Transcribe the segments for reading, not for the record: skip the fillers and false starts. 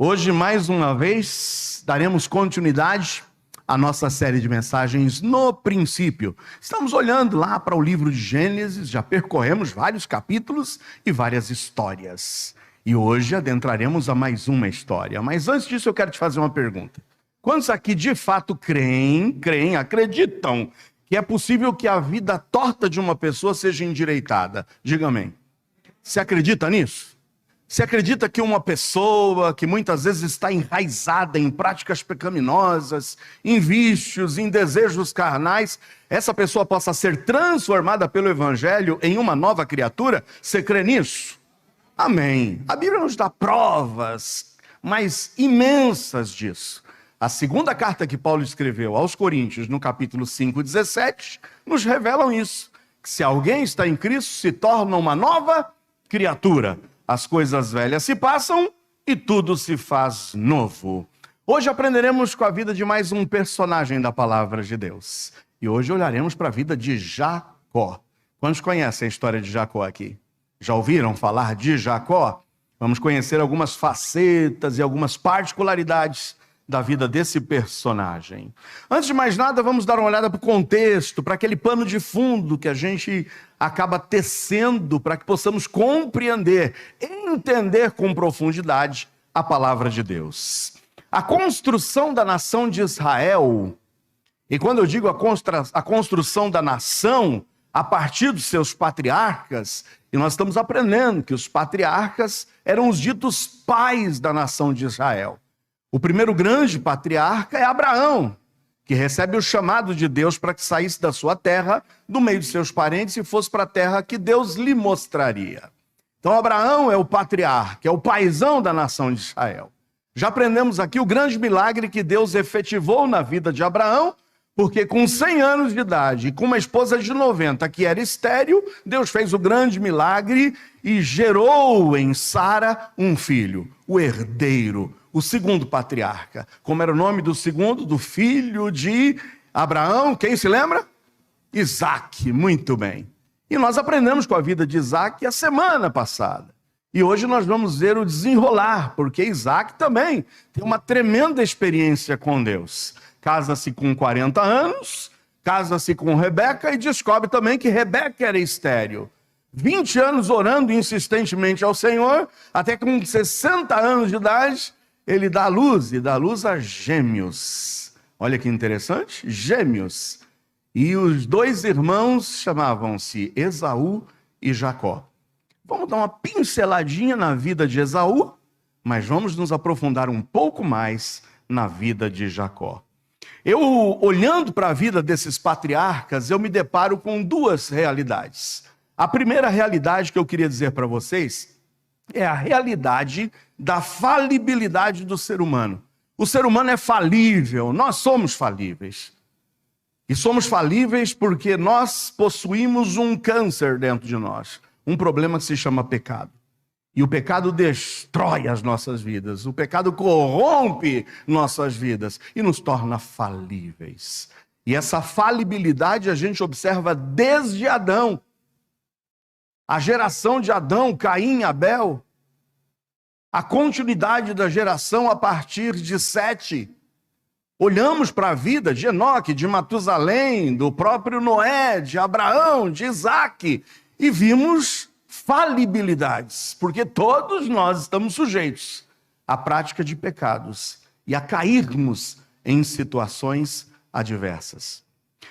Hoje, mais uma vez, daremos continuidade à nossa série de mensagens No Princípio. Estamos olhando lá para o livro de Gênesis, já percorremos vários capítulos e várias histórias. E hoje adentraremos a mais uma história. Mas antes disso, eu quero te fazer uma pergunta. Quantos aqui de fato acreditam que é possível que a vida torta de uma pessoa seja endireitada? Diga amém. Você acredita nisso? Você acredita que uma pessoa que muitas vezes está enraizada em práticas pecaminosas, em vícios, em desejos carnais, essa pessoa possa ser transformada pelo Evangelho em uma nova criatura? Você crê nisso? Amém. A Bíblia nos dá provas mais imensas disso. A segunda carta que Paulo escreveu aos Coríntios, no capítulo 5:17, nos revelam isso. Que se alguém está em Cristo, se torna uma nova criatura. As coisas velhas se passam e tudo se faz novo. Hoje aprenderemos com a vida de mais um personagem da palavra de Deus. E hoje olharemos para a vida de Jacó. Quantos conhecem a história de Jacó aqui? Já ouviram falar de Jacó? Vamos conhecer algumas facetas e algumas particularidades da vida desse personagem. Antes de mais nada, vamos dar uma olhada para o contexto, para aquele pano de fundo que a gente acaba tecendo para que possamos compreender, entender com profundidade a palavra de Deus. A construção da nação de Israel, e quando eu digo a construção da nação, a partir dos seus patriarcas, e nós estamos aprendendo que os patriarcas eram os ditos pais da nação de Israel. O primeiro grande patriarca é Abraão, que recebe o chamado de Deus para que saísse da sua terra, do meio de seus parentes, e fosse para a terra que Deus lhe mostraria. Então Abraão é o patriarca, é o paizão da nação de Israel. Já aprendemos aqui o grande milagre que Deus efetivou na vida de Abraão, porque com 100 anos de idade e com uma esposa de 90 que era estéril, Deus fez o grande milagre e gerou em Sara um filho, o herdeiro, o segundo patriarca. Como era o nome do segundo? Do filho de Abraão, quem se lembra? Isaac, muito bem. E nós aprendemos com a vida de Isaac a semana passada. E hoje nós vamos ver o desenrolar, porque Isaac também tem uma tremenda experiência com Deus. Casa-se com 40 anos, casa-se com Rebeca e descobre também que Rebeca era estéril. 20 anos orando insistentemente ao Senhor, até que com 60 anos de idade, ele dá luz a gêmeos. Olha que interessante, gêmeos. E os dois irmãos chamavam-se Esaú e Jacó. Vamos dar uma pinceladinha na vida de Esaú, mas vamos nos aprofundar um pouco mais na vida de Jacó. Eu, olhando para a vida desses patriarcas, eu me deparo com duas realidades. A primeira realidade que eu queria dizer para vocês é a realidade da falibilidade do ser humano. O ser humano é falível, nós somos falíveis. E somos falíveis porque nós possuímos um câncer dentro de nós, um problema que se chama pecado. E o pecado destrói as nossas vidas, o pecado corrompe nossas vidas e nos torna falíveis. E essa falibilidade a gente observa desde Adão. A geração de Adão, Caim e Abel, a continuidade da geração a partir de Sete. Olhamos para a vida de Enoque, de Matusalém, do próprio Noé, de Abraão, de Isaac, e vimos falibilidades, porque todos nós estamos sujeitos à prática de pecados e a cairmos em situações adversas.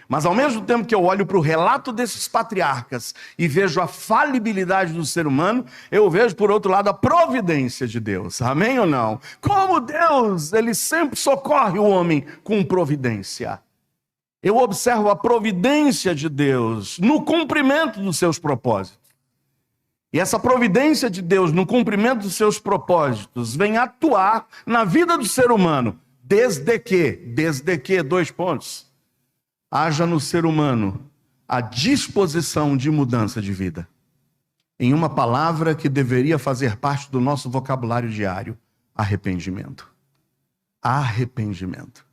Mas ao mesmo tempo que eu olho para o relato desses patriarcas e vejo a falibilidade do ser humano, eu vejo, por outro lado, a providência de Deus. Amém ou não? Como Deus, ele sempre socorre o homem com providência. Eu observo a providência de Deus no cumprimento dos seus propósitos. E essa providência de Deus no cumprimento dos seus propósitos vem atuar na vida do ser humano, desde que, 2 pontos, haja no ser humano a disposição de mudança de vida. Em uma palavra que deveria fazer parte do nosso vocabulário diário, arrependimento. Arrependimento.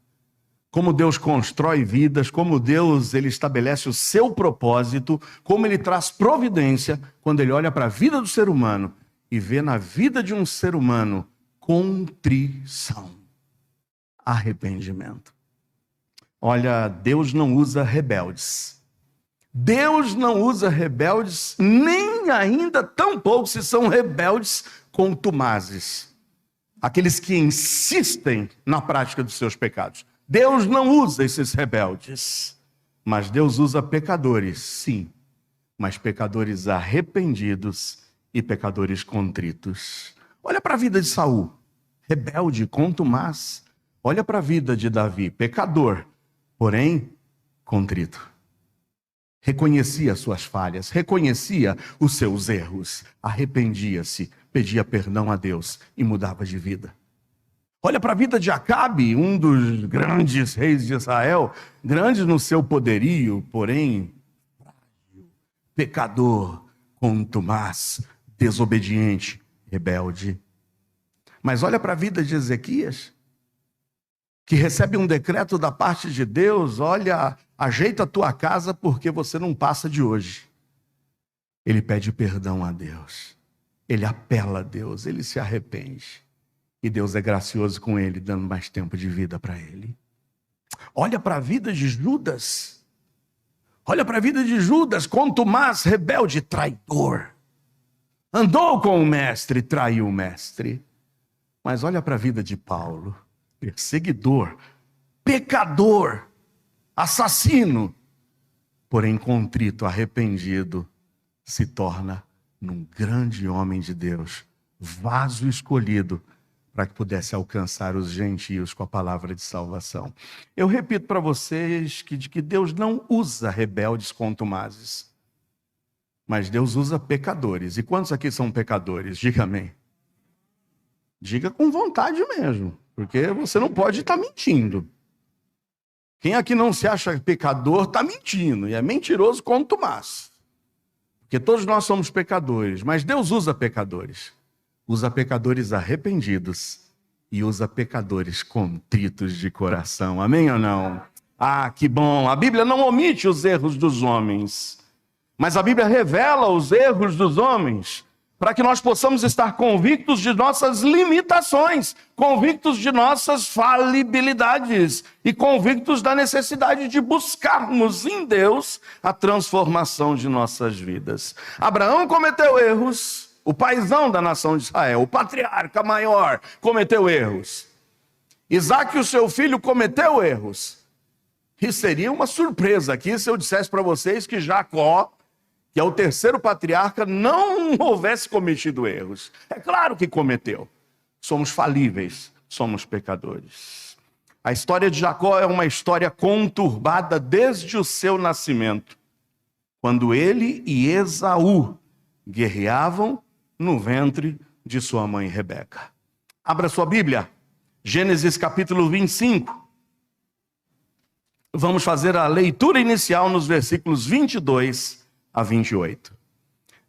Como Deus constrói vidas, como Deus ele estabelece o seu propósito, como ele traz providência quando ele olha para a vida do ser humano e vê na vida de um ser humano contrição, arrependimento. Olha, Deus não usa rebeldes. Deus não usa rebeldes, nem ainda tampouco se são rebeldes contumazes. Aqueles que insistem na prática dos seus pecados. Deus não usa esses rebeldes. Mas Deus usa pecadores, sim. Mas pecadores arrependidos e pecadores contritos. Olha para a vida de Saul, rebelde, contumaz. Olha para a vida de Davi, pecador, porém contrito. Reconhecia as suas falhas, reconhecia os seus erros, arrependia-se, pedia perdão a Deus e mudava de vida. Olha para a vida de Acabe, um dos grandes reis de Israel, grande no seu poderio, porém frágil, pecador, contumaz, desobediente, rebelde. Mas olha para a vida de Ezequias, que recebe um decreto da parte de Deus: olha, ajeita a tua casa porque você não passa de hoje. Ele pede perdão a Deus, ele apela a Deus, ele se arrepende. E Deus é gracioso com ele, dando mais tempo de vida para ele. Olha para a vida de Judas. Olha para a vida de Judas, contumaz, rebelde, traidor. Andou com o mestre, traiu o mestre. Mas olha para a vida de Paulo, perseguidor, pecador, assassino. Porém contrito, arrependido, se torna num grande homem de Deus, vaso escolhido, para que pudesse alcançar os gentios com a palavra de salvação. Eu repito para vocês que Deus não usa rebeldes contumazes, mas Deus usa pecadores. E quantos aqui são pecadores? Diga amém. Diga com vontade mesmo, porque você não pode estar mentindo. Quem aqui não se acha pecador está mentindo, e é mentiroso contumaz. Porque todos nós somos pecadores, mas Deus usa pecadores. Usa pecadores arrependidos e usa pecadores contritos de coração. Amém ou não? Ah, que bom! A Bíblia não omite os erros dos homens, mas a Bíblia revela os erros dos homens para que nós possamos estar convictos de nossas limitações, convictos de nossas falibilidades e convictos da necessidade de buscarmos em Deus a transformação de nossas vidas. Abraão cometeu erros. O paizão da nação de Israel, o patriarca maior, cometeu erros. Isaac, o seu filho, cometeu erros. E seria uma surpresa aqui se eu dissesse para vocês que Jacó, que é o terceiro patriarca, não houvesse cometido erros. É claro que cometeu. Somos falíveis, somos pecadores. A história de Jacó é uma história conturbada desde o seu nascimento, quando ele e Esaú guerreavam no ventre de sua mãe Rebeca. Abra sua Bíblia, Gênesis capítulo 25. Vamos fazer a leitura inicial nos versículos 22 a 28.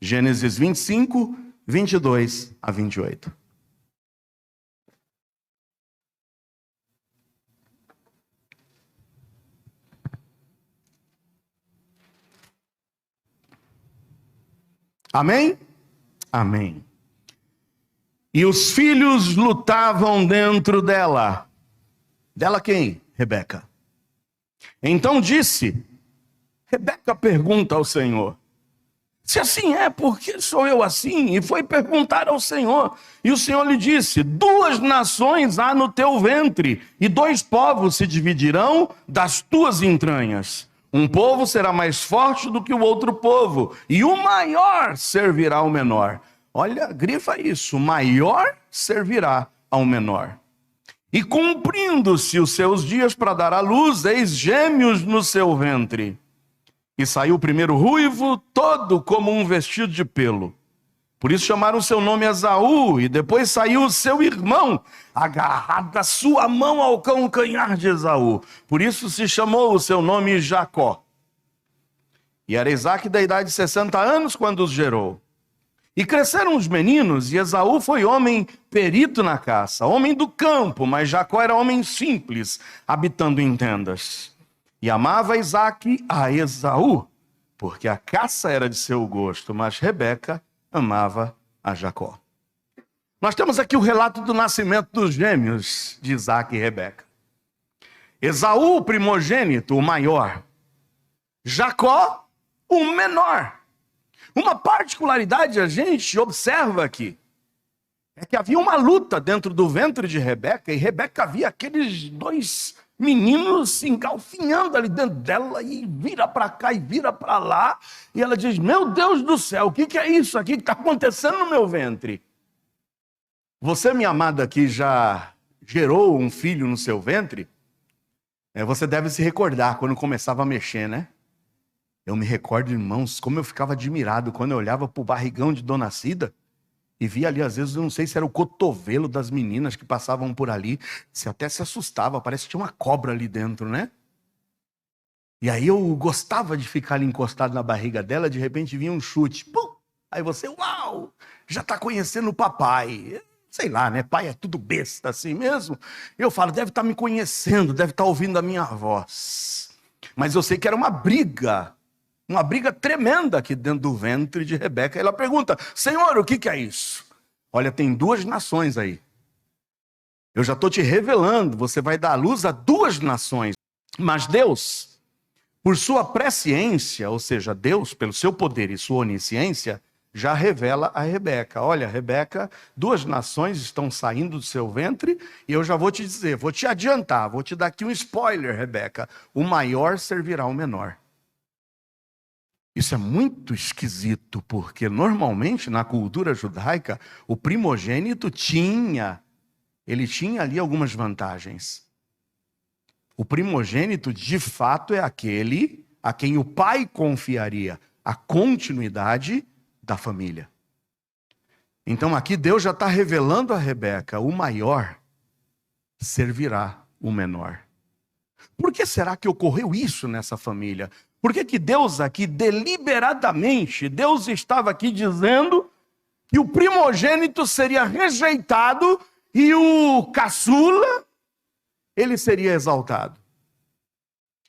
Gênesis 25, 22 a 28. Amém? Amém. E os filhos lutavam dentro dela. Dela quem? Rebeca. Então disse, Rebeca pergunta ao Senhor, se assim é, por que sou eu assim? E foi perguntar ao Senhor. E o Senhor lhe disse, 2 nações há no teu ventre, e 2 povos se dividirão das tuas entranhas. Um povo será mais forte do que o outro povo, e o maior servirá ao menor. Olha, grifa isso, o maior servirá ao menor. E cumprindo-se os seus dias para dar à luz, eis gêmeos no seu ventre. E saiu o primeiro ruivo, todo como um vestido de pelo. Por isso chamaram seu nome Esaú, e depois saiu o seu irmão, agarrado a sua mão ao calcanhar de Esaú. Por isso se chamou o seu nome Jacó. E era Isaque da idade de 60 anos quando os gerou. E cresceram os meninos, e Esaú foi homem perito na caça, homem do campo, mas Jacó era homem simples, habitando em tendas. E amava Isaque a Esaú, porque a caça era de seu gosto, mas Rebeca amava a Jacó. Nós temos aqui o relato do nascimento dos gêmeos de Isaac e Rebeca. Esaú, o primogênito, o maior. Jacó, o menor. Uma particularidade a gente observa aqui é que havia uma luta dentro do ventre de Rebeca, e Rebeca via aqueles dois meninos se engalfinhando ali dentro dela, e vira para cá e vira para lá, e ela diz: meu Deus do céu, o que é isso aqui que está acontecendo no meu ventre? Você, minha amada, que já gerou um filho no seu ventre, você deve se recordar quando começava a mexer, né? Eu me recordo, irmãos, como eu ficava admirado quando eu olhava para o barrigão de Dona Cida e via ali, às vezes, eu não sei se era o cotovelo das meninas que passavam por ali. Você até se assustava, parece que tinha uma cobra ali dentro, né? E aí eu gostava de ficar ali encostado na barriga dela, de repente vinha um chute. Pum! Aí você, uau, já está conhecendo o papai. Sei lá, né? Pai é tudo besta assim mesmo. Eu falo, deve estar me conhecendo, deve estar ouvindo a minha voz. Mas eu sei que era uma briga tremenda aqui dentro do ventre de Rebeca. Ela pergunta: Senhor, o que é isso? Olha, tem duas nações aí. Eu já estou te revelando, você vai dar à luz a duas nações. Mas Deus, por sua presciência, ou seja, Deus, pelo seu poder e sua onisciência, já revela a Rebeca: olha, Rebeca, duas nações estão saindo do seu ventre, e eu já vou te dizer, vou te adiantar, vou te dar aqui um spoiler, Rebeca: o maior servirá ao menor. Isso é muito esquisito, porque normalmente na cultura judaica, o primogênito tinha ali algumas vantagens. O primogênito, de fato, é aquele a quem o pai confiaria a continuidade da família. Então aqui Deus já está revelando a Rebeca: o maior servirá o menor. Por que será que ocorreu isso nessa família? Por que Deus aqui, deliberadamente, Deus estava aqui dizendo que o primogênito seria rejeitado e o caçula, ele seria exaltado?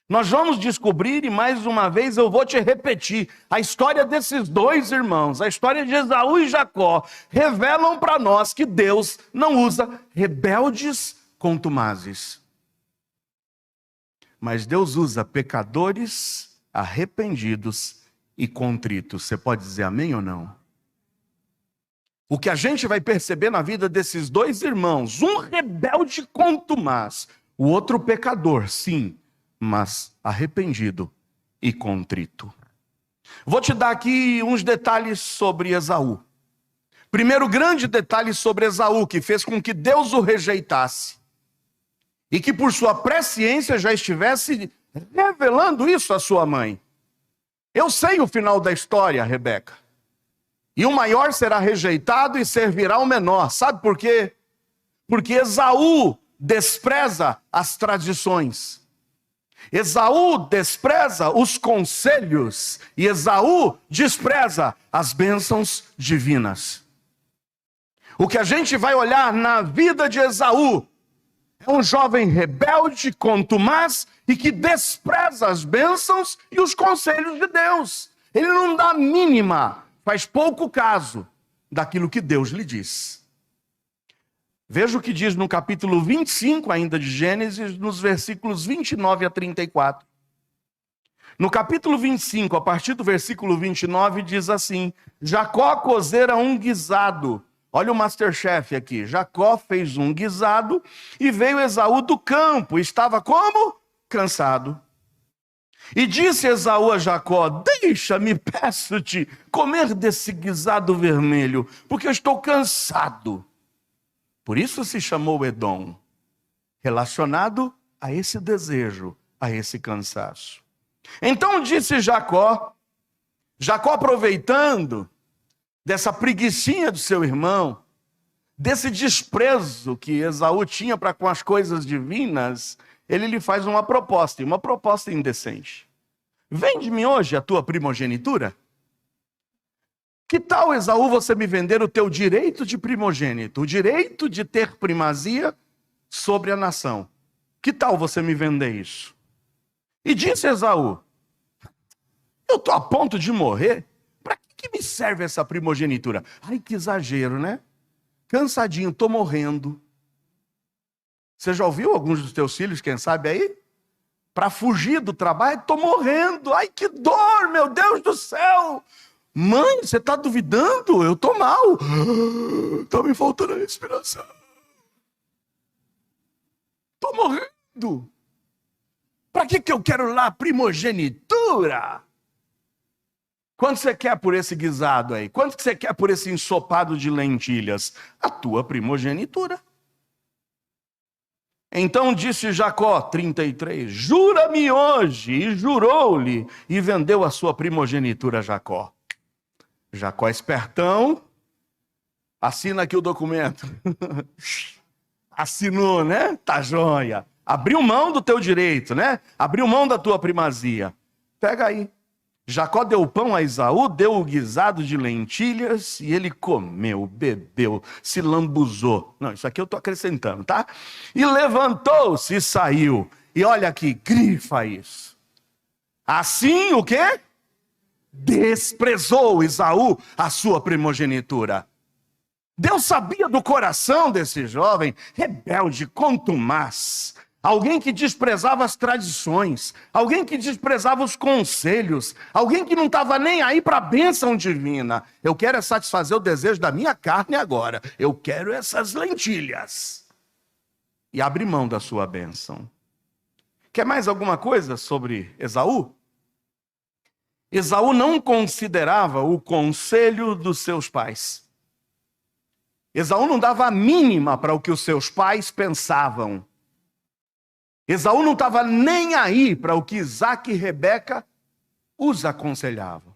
Nós vamos descobrir, e mais uma vez eu vou te repetir, a história desses dois irmãos, a história de Esaú e Jacó, revelam para nós que Deus não usa rebeldes contumazes. Mas Deus usa pecadores arrependidos e contritos. Você pode dizer amém ou não? O que a gente vai perceber na vida desses dois irmãos, um rebelde contumaz, o outro pecador, sim, mas arrependido e contrito. Vou te dar aqui uns detalhes sobre Esaú. Primeiro grande detalhe sobre Esaú, que fez com que Deus o rejeitasse, e que por sua presciência já estivesse revelando isso à sua mãe. Eu sei o final da história, Rebeca. E o maior será rejeitado e servirá o menor. Sabe por quê? Porque Esaú despreza as tradições. Esaú despreza os conselhos. E Esaú despreza as bênçãos divinas. O que a gente vai olhar na vida de Esaú é um jovem rebelde, contumaz e que despreza as bênçãos e os conselhos de Deus. Ele não dá a mínima, faz pouco caso daquilo que Deus lhe diz. Veja o que diz no capítulo 25 ainda de Gênesis, nos versículos 29 a 34. No capítulo 25, a partir do versículo 29, diz assim: Jacó cozera um guisado. Olha o Masterchef aqui. Jacó fez um guisado e veio Esaú do campo. Estava como? Cansado. E disse Esaú a Jacó: deixa-me, peço-te, comer desse guisado vermelho, porque eu estou cansado. Por isso se chamou Edom, relacionado a esse desejo, a esse cansaço. Então disse Jacó aproveitando dessa preguicinha do seu irmão, desse desprezo que Esaú tinha para com as coisas divinas, ele lhe faz uma proposta, e uma proposta indecente. Vende-me hoje a tua primogenitura? Que tal, Esaú, você me vender o teu direito de primogênito, o direito de ter primazia sobre a nação? Que tal você me vender isso? E disse Esaú: eu estou a ponto de morrer, para que me serve essa primogenitura? Ai, que exagero, né? cansadinho, tô morrendo. Você já ouviu alguns dos teus filhos, quem sabe aí? Para fugir do trabalho, tô morrendo. Ai, que dor, meu Deus do céu. Mãe, você está duvidando? Eu tô mal. Tá me faltando a respiração. Tô morrendo. Para que eu quero lá primogenitura? Quanto você quer por esse guisado aí? Quanto que você quer por esse ensopado de lentilhas? A tua primogenitura. Então disse Jacó, 33, jura-me hoje, e jurou-lhe, e vendeu a sua primogenitura a Jacó. Jacó espertão, assina aqui o documento. Assinou, né? Tá joia. Abriu mão do teu direito, né? Abriu mão da tua primazia. Pega aí. Jacó deu pão a Esaú, deu o guisado de lentilhas, e ele comeu, bebeu, se lambuzou. Não, isso aqui eu estou acrescentando, tá? E levantou-se e saiu. E olha aqui, grifa isso. Assim o quê? Desprezou Esaú a sua primogenitura. Deus sabia do coração desse jovem, rebelde, contumaz. Alguém que desprezava as tradições, alguém que desprezava os conselhos, alguém que não estava nem aí para a bênção divina. Eu quero é satisfazer o desejo da minha carne agora. Eu quero essas lentilhas. E abre mão da sua bênção. Quer mais alguma coisa sobre Esaú? Esaú não considerava o conselho dos seus pais. Esaú não dava a mínima para o que os seus pais pensavam. Esaú não estava nem aí para o que Isaac e Rebeca os aconselhavam.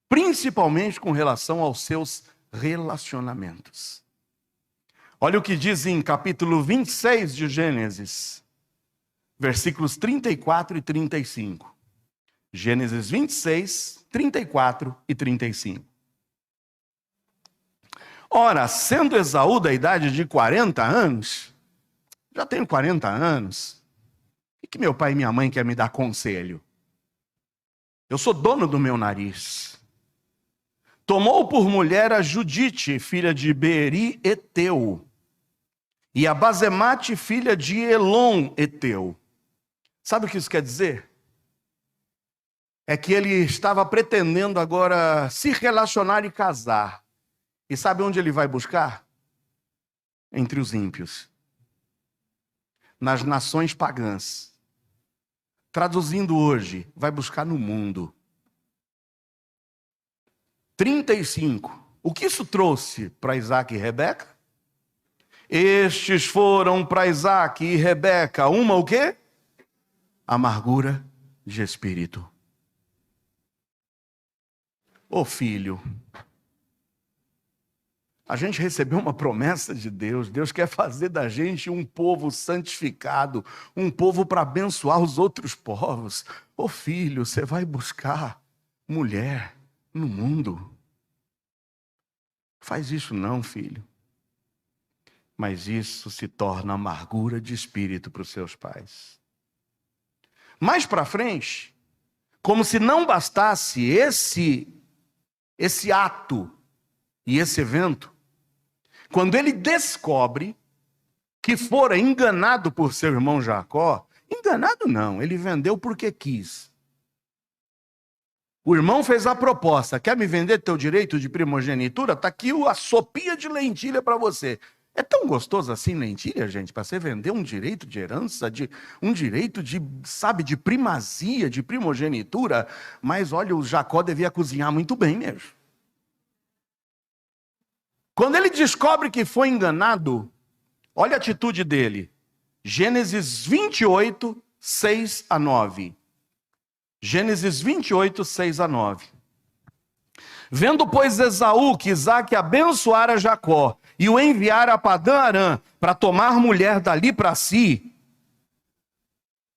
Principalmente com relação aos seus relacionamentos. Olha o que diz em capítulo 26 de Gênesis, versículos 34 e 35. Gênesis 26, 34 e 35. Ora, sendo Esaú da idade de 40 anos, já tenho 40 anos, o que meu pai e minha mãe querem me dar conselho? Eu sou dono do meu nariz. Tomou por mulher a Judite, filha de Beeri, Eteu, e a Basemate, filha de Elon, Eteu. Sabe o que isso quer dizer? É que ele estava pretendendo agora se relacionar e casar. E sabe onde ele vai buscar? Entre os ímpios. Nas nações pagãs. Traduzindo hoje, vai buscar no mundo. 35. O que isso trouxe para Isaac e Rebeca? Estes foram para Isaac e Rebeca uma o quê? Amargura de espírito. Ô filho, a gente recebeu uma promessa de Deus. Deus quer fazer da gente um povo santificado, um povo para abençoar os outros povos. Ô filho, você vai buscar mulher no mundo. Faz isso não, filho. Mas isso se torna amargura de espírito para os seus pais. Mais para frente, como se não bastasse esse ato e esse evento, quando ele descobre que fora enganado por seu irmão Jacó, enganado não, ele vendeu porque quis. O irmão fez a proposta, quer me vender teu direito de primogenitura? Está aqui a sopinha de lentilha para você. É tão gostoso assim lentilha, gente, para você vender um direito de herança, um direito de, sabe, de primazia, de primogenitura. Mas olha, o Jacó devia cozinhar muito bem mesmo. Quando ele descobre que foi enganado, olha a atitude dele. Gênesis 28, 6 a 9. Gênesis 28, 6 a 9. Vendo, pois, Esaú que Isaque abençoara Jacó e o enviara a Padã Arã para tomar mulher dali para si,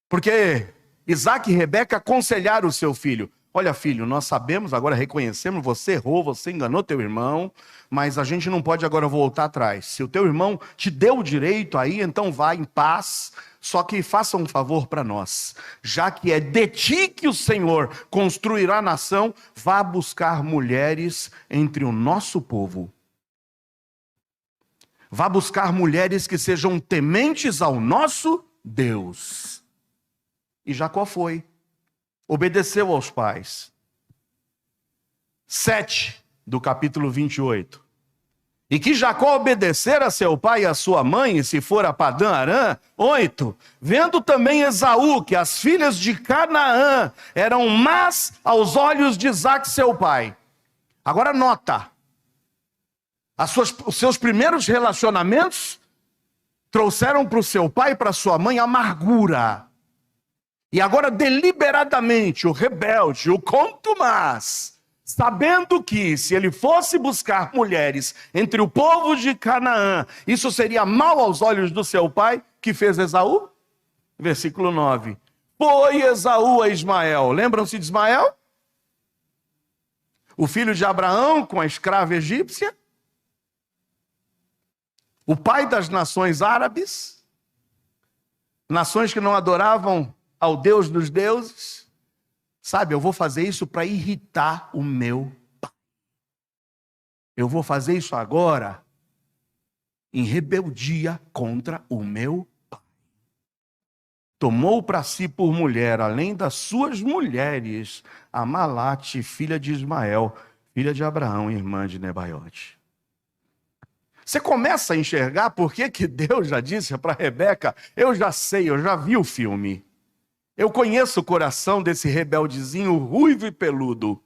porque Isaque e Rebeca aconselharam o seu filho. Olha, filho, nós sabemos, agora reconhecemos, você errou, você enganou teu irmão, mas a gente não pode agora voltar atrás. Se o teu irmão te deu o direito aí, então vá em paz, só que faça um favor para nós. Já que é de ti que o Senhor construirá a nação, vá buscar mulheres entre o nosso povo. Vá buscar mulheres que sejam tementes ao nosso Deus. E Jacó foi. Obedeceu aos pais. 7 do capítulo 28. E que Jacó obedecer a seu pai e a sua mãe, e se for a Padã Arã. 8. Vendo também Esaú que as filhas de Canaã eram más aos olhos de Isaque, seu pai. Agora nota. Os seus primeiros relacionamentos trouxeram para o seu pai e para sua mãe amargura. E agora deliberadamente o rebelde, o contumaz, sabendo que se ele fosse buscar mulheres entre o povo de Canaã, isso seria mal aos olhos do seu pai, que fez Esaú? Versículo 9. Foi Esaú a Ismael. Lembram-se de Ismael? O filho de Abraão com a escrava egípcia? O pai das nações árabes? Nações que não adoravam ao Deus dos deuses? Sabe, eu vou fazer isso para irritar o meu pai. Eu vou fazer isso agora em rebeldia contra o meu pai. Tomou para si por mulher, além das suas mulheres, a Malate, filha de Ismael, filha de Abraão, irmã de Nebaiote. Você começa a enxergar por que Deus já disse para Rebeca, eu já sei, eu já vi o filme. Eu conheço o coração desse rebeldezinho ruivo e peludo.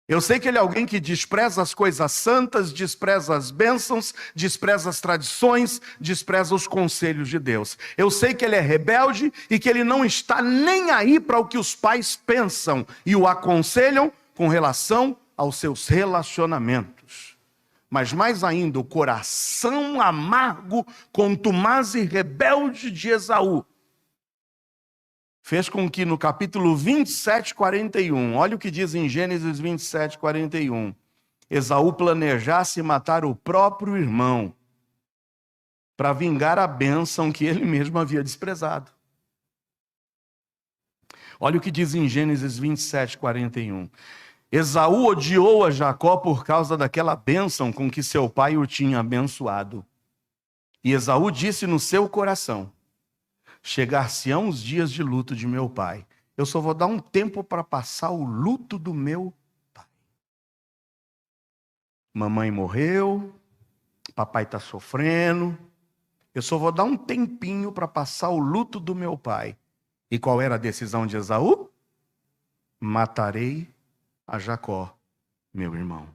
Eu sei que ele é alguém que despreza as coisas santas, despreza as bênçãos, despreza as tradições, despreza os conselhos de Deus. Eu sei que ele é rebelde e que ele não está nem aí para o que os pais pensam e o aconselham com relação aos seus relacionamentos. Mas mais ainda, o coração amargo, contumaz e rebelde de Esaú fez com que no capítulo 27, 41, olha o que diz em Gênesis 27, 41, Esaú planejasse matar o próprio irmão para vingar a bênção que ele mesmo havia desprezado. Olha o que diz em Gênesis 27, 41. Esaú odiou a Jacó por causa daquela bênção com que seu pai o tinha abençoado. E Esaú disse no seu coração, chegar-se-ão os dias de luto de meu pai. Eu só vou dar um tempo para passar o luto do meu pai. Mamãe morreu, papai está sofrendo. Eu só vou dar um tempinho para passar o luto do meu pai. E qual era a decisão de Esaú? Matarei a Jacó, meu irmão.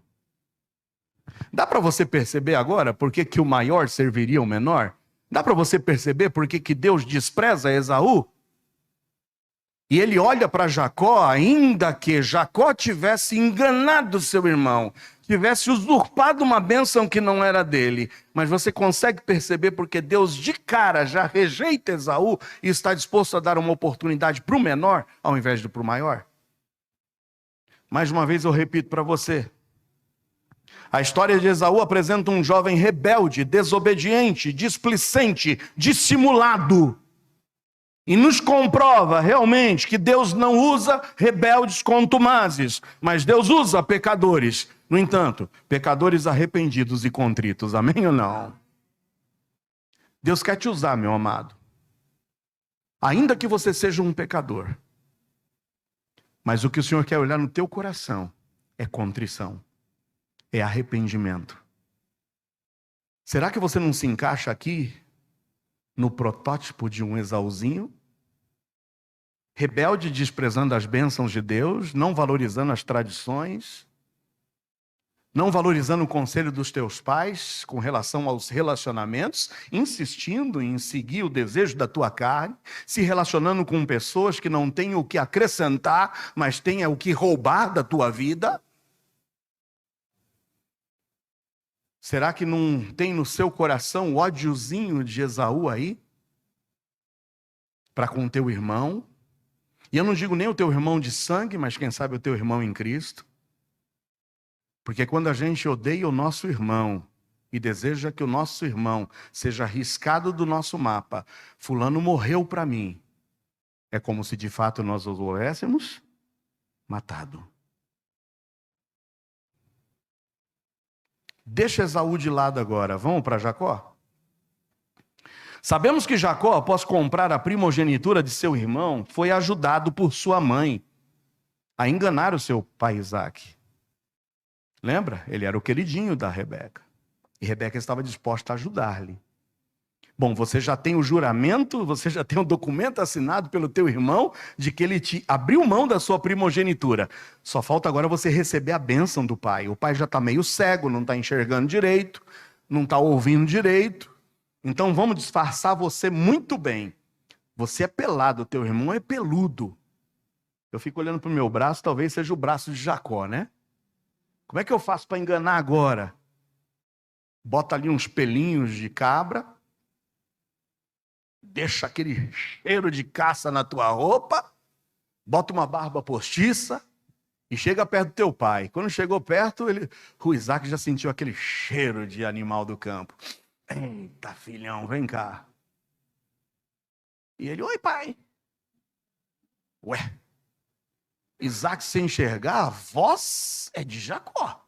Dá para você perceber agora por que o maior serviria o menor? Dá para você perceber por que Deus despreza Esaú? E ele olha para Jacó, ainda que Jacó tivesse enganado seu irmão, tivesse usurpado uma bênção que não era dele. Mas você consegue perceber porque Deus de cara já rejeita Esaú e está disposto a dar uma oportunidade para o menor ao invés de para o maior? Mais uma vez eu repito para você. A história de Esaú apresenta um jovem rebelde, desobediente, displicente, dissimulado. E nos comprova realmente que Deus não usa rebeldes contumazes, mas Deus usa pecadores. No entanto, pecadores arrependidos e contritos. Amém ou não? Deus quer te usar, meu amado. Ainda que você seja um pecador. Mas o que o Senhor quer olhar no teu coração é contrição. É arrependimento. Será que você não se encaixa aqui no protótipo de um Esaúzinho? Rebelde, desprezando as bênçãos de Deus, não valorizando as tradições, não valorizando o conselho dos teus pais com relação aos relacionamentos, insistindo em seguir o desejo da tua carne, se relacionando com pessoas que não têm o que acrescentar, mas têm o que roubar da tua vida. Será que não tem no seu coração o ódiozinho de Esaú aí? Para com o teu irmão? E eu não digo nem o teu irmão de sangue, mas quem sabe o teu irmão em Cristo. Porque quando a gente odeia o nosso irmão e deseja que o nosso irmão seja riscado do nosso mapa, fulano morreu para mim, é como se de fato nós o houvéssemos matado. Deixa Esaú de lado agora. Vamos para Jacó? Sabemos que Jacó, após comprar a primogenitura de seu irmão, foi ajudado por sua mãe a enganar o seu pai Isaque. Lembra? Ele era o queridinho da Rebeca. E Rebeca estava disposta a ajudar-lhe. Bom, você já tem o juramento, você já tem o documento assinado pelo teu irmão de que ele te abriu mão da sua primogenitura. Só falta agora você receber a bênção do pai. O pai já está meio cego, não está enxergando direito, não está ouvindo direito. Então vamos disfarçar você muito bem. Você é pelado, o teu irmão é peludo. Eu fico olhando para o meu braço, talvez seja o braço de Jacó, né? Como é que eu faço para enganar agora? Bota ali uns pelinhos de cabra, deixa aquele cheiro de caça na tua roupa, bota uma barba postiça e chega perto do teu pai. Quando chegou perto, o Isaque já sentiu aquele cheiro de animal do campo. Eita, filhão, vem cá. E ele, oi, pai. Ué, Isaque, sem enxergar, a voz é de Jacó.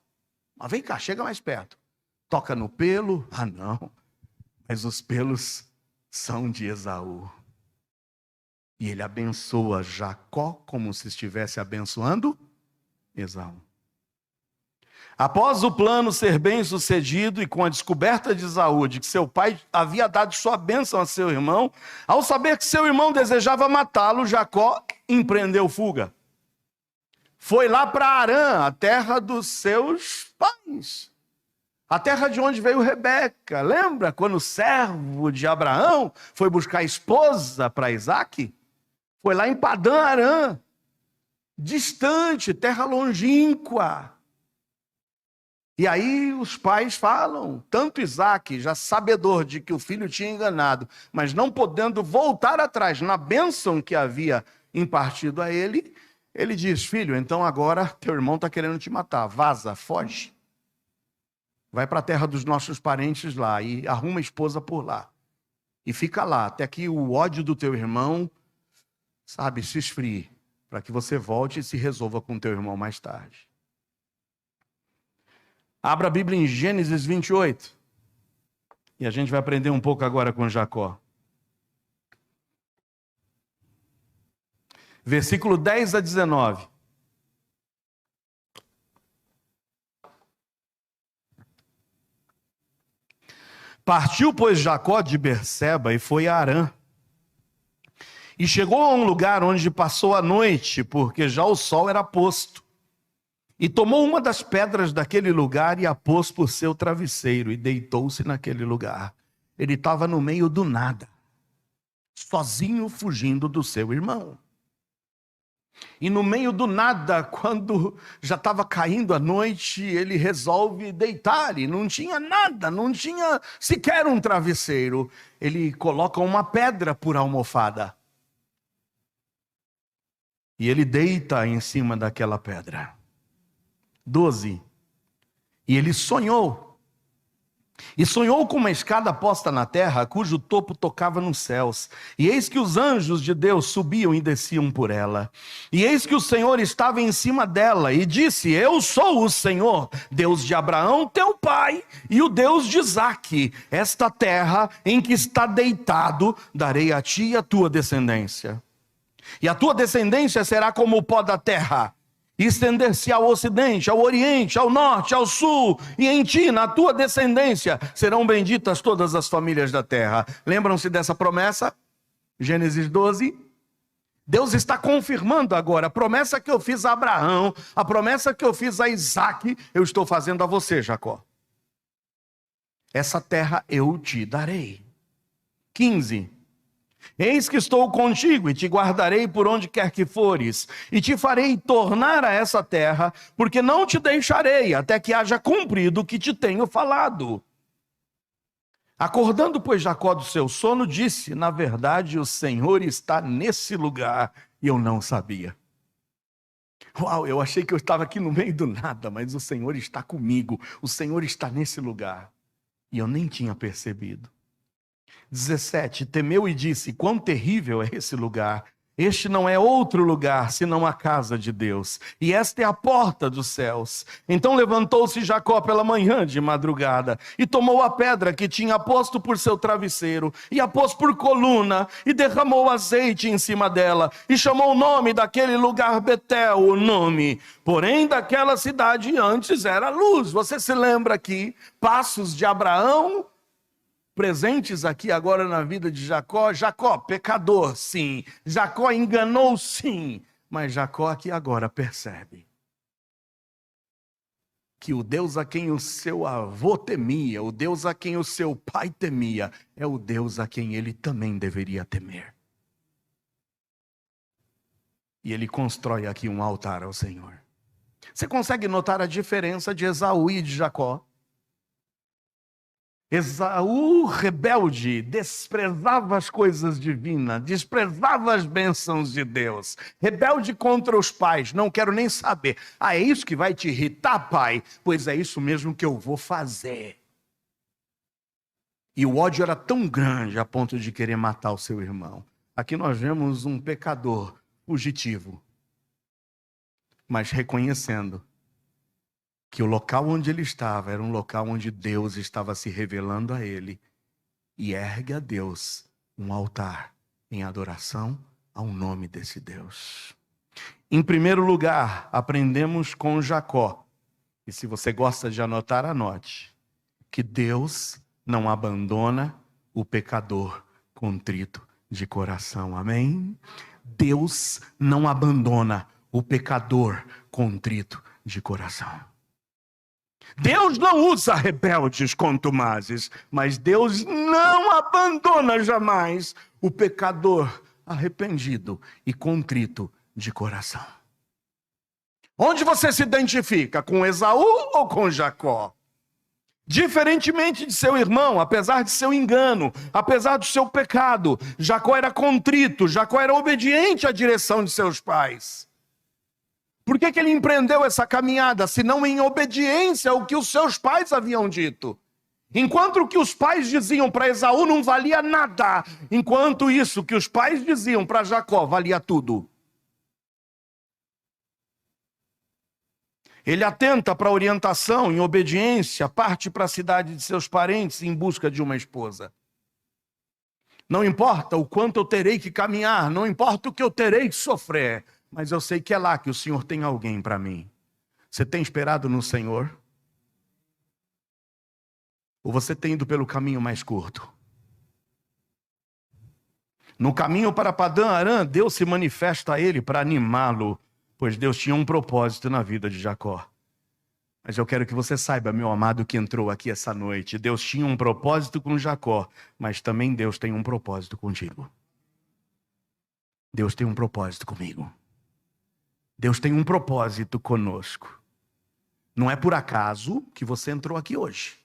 Mas vem cá, chega mais perto. Toca no pelo. Ah, não. Mas os pelos são de Esaú. E ele abençoa Jacó como se estivesse abençoando Esaú. Após o plano ser bem sucedido e com a descoberta de Esaú de que seu pai havia dado sua bênção a seu irmão, ao saber que seu irmão desejava matá-lo, Jacó empreendeu fuga. Foi lá para Harã, a terra dos seus pais. A terra de onde veio Rebeca. Lembra quando o servo de Abraão foi buscar esposa para Isaque? Foi lá em Padã Harã, distante, terra longínqua. E aí os pais falam, tanto Isaque, já sabedor de que o filho tinha enganado, mas não podendo voltar atrás na bênção que havia impartido a ele, ele diz, filho, então agora teu irmão está querendo te matar, vaza, foge. Vai para a terra dos nossos parentes lá e arruma esposa por lá. E fica lá, até que o ódio do teu irmão, sabe, se esfrie, para que você volte e se resolva com teu irmão mais tarde. Abra a Bíblia em Gênesis 28. E a gente vai aprender um pouco agora com Jacó. Versículo 10 a 19. Partiu, pois, Jacó de Berseba e foi a Harã. E chegou a um lugar onde passou a noite, porque já o sol era posto. E tomou uma das pedras daquele lugar e a pôs por seu travesseiro e deitou-se naquele lugar. Ele estava no meio do nada, sozinho, fugindo do seu irmão. E no meio do nada, quando já estava caindo a noite, ele resolve deitar, e não tinha nada, não tinha sequer um travesseiro. Ele coloca uma pedra por almofada. E ele deita em cima daquela pedra. 12. E ele sonhou. E sonhou com uma escada posta na terra, cujo topo tocava nos céus. E eis que os anjos de Deus subiam e desciam por ela. E eis que o Senhor estava em cima dela e disse, eu sou o Senhor, Deus de Abraão, teu pai, e o Deus de Isaque. Esta terra em que está deitado, darei a ti e a tua descendência. E a tua descendência será como o pó da terra, e estender-se ao ocidente, ao oriente, ao norte, ao sul, e em ti, na tua descendência, serão benditas todas as famílias da terra. Lembram-se dessa promessa? Gênesis 12. Deus está confirmando agora a promessa que eu fiz a Abraão, a promessa que eu fiz a Isaque, eu estou fazendo a você, Jacó. Essa terra eu te darei. 15. Eis que estou contigo e te guardarei por onde quer que fores, e te farei tornar a essa terra, porque não te deixarei até que haja cumprido o que te tenho falado. Acordando, pois, Jacó do seu sono, disse, na verdade, o Senhor está nesse lugar, e eu não sabia. Uau, eu achei que eu estava aqui no meio do nada, mas o Senhor está comigo, o Senhor está nesse lugar, e eu nem tinha percebido. 17, temeu e disse, quão terrível é esse lugar, Este não é outro lugar, senão a casa de Deus. E esta é a porta dos céus. Então levantou-se Jacó pela manhã de madrugada, e tomou a pedra que tinha posto por seu travesseiro, e a pôs por coluna, e derramou azeite em cima dela, e chamou o nome daquele lugar Betel, o nome. Porém, daquela cidade antes era luz. Você se lembra aqui, passos de Abraão, presentes aqui agora na vida de Jacó. Jacó, pecador, sim. Jacó enganou, sim. Mas Jacó aqui agora percebe que o Deus a quem o seu avô temia, o Deus a quem o seu pai temia, é o Deus a quem ele também deveria temer. E ele constrói aqui um altar ao Senhor. Você consegue notar a diferença de Esaú e de Jacó? Esaú, rebelde, desprezava as coisas divinas, desprezava as bênçãos de Deus, rebelde contra os pais, não quero nem saber. É isso que vai te irritar, pai? Pois é isso mesmo que eu vou fazer. E o ódio era tão grande a ponto de querer matar o seu irmão. Aqui nós vemos um pecador fugitivo, mas reconhecendo que o local onde ele estava era um local onde Deus estava se revelando a ele, e ergue a Deus um altar em adoração ao nome desse Deus. Em primeiro lugar, aprendemos com Jacó, e se você gosta de anotar, anote, que Deus não abandona o pecador contrito de coração. Amém? Deus não abandona o pecador contrito de coração. Deus não usa rebeldes contumazes, mas Deus não abandona jamais o pecador arrependido e contrito de coração. Onde você se identifica? Com Esaú ou com Jacó? Diferentemente de seu irmão, apesar de seu engano, apesar do seu pecado, Jacó era contrito, Jacó era obediente à direção de seus pais. Por que ele empreendeu essa caminhada, se não em obediência ao que os seus pais haviam dito? Enquanto o que os pais diziam para Esaú não valia nada, enquanto isso que os pais diziam para Jacó valia tudo. Ele atenta para a orientação, em obediência, parte para a cidade de seus parentes em busca de uma esposa. Não importa o quanto eu terei que caminhar, não importa o que eu terei que sofrer, mas eu sei que é lá que o Senhor tem alguém para mim. Você tem esperado no Senhor? Ou você tem ido pelo caminho mais curto? No caminho para Padã Arã, Deus se manifesta a ele para animá-lo, pois Deus tinha um propósito na vida de Jacó. Mas eu quero que você saiba, meu amado que entrou aqui essa noite, Deus tinha um propósito com Jacó, mas também Deus tem um propósito contigo. Deus tem um propósito comigo. Deus tem um propósito conosco. Não é por acaso que você entrou aqui hoje.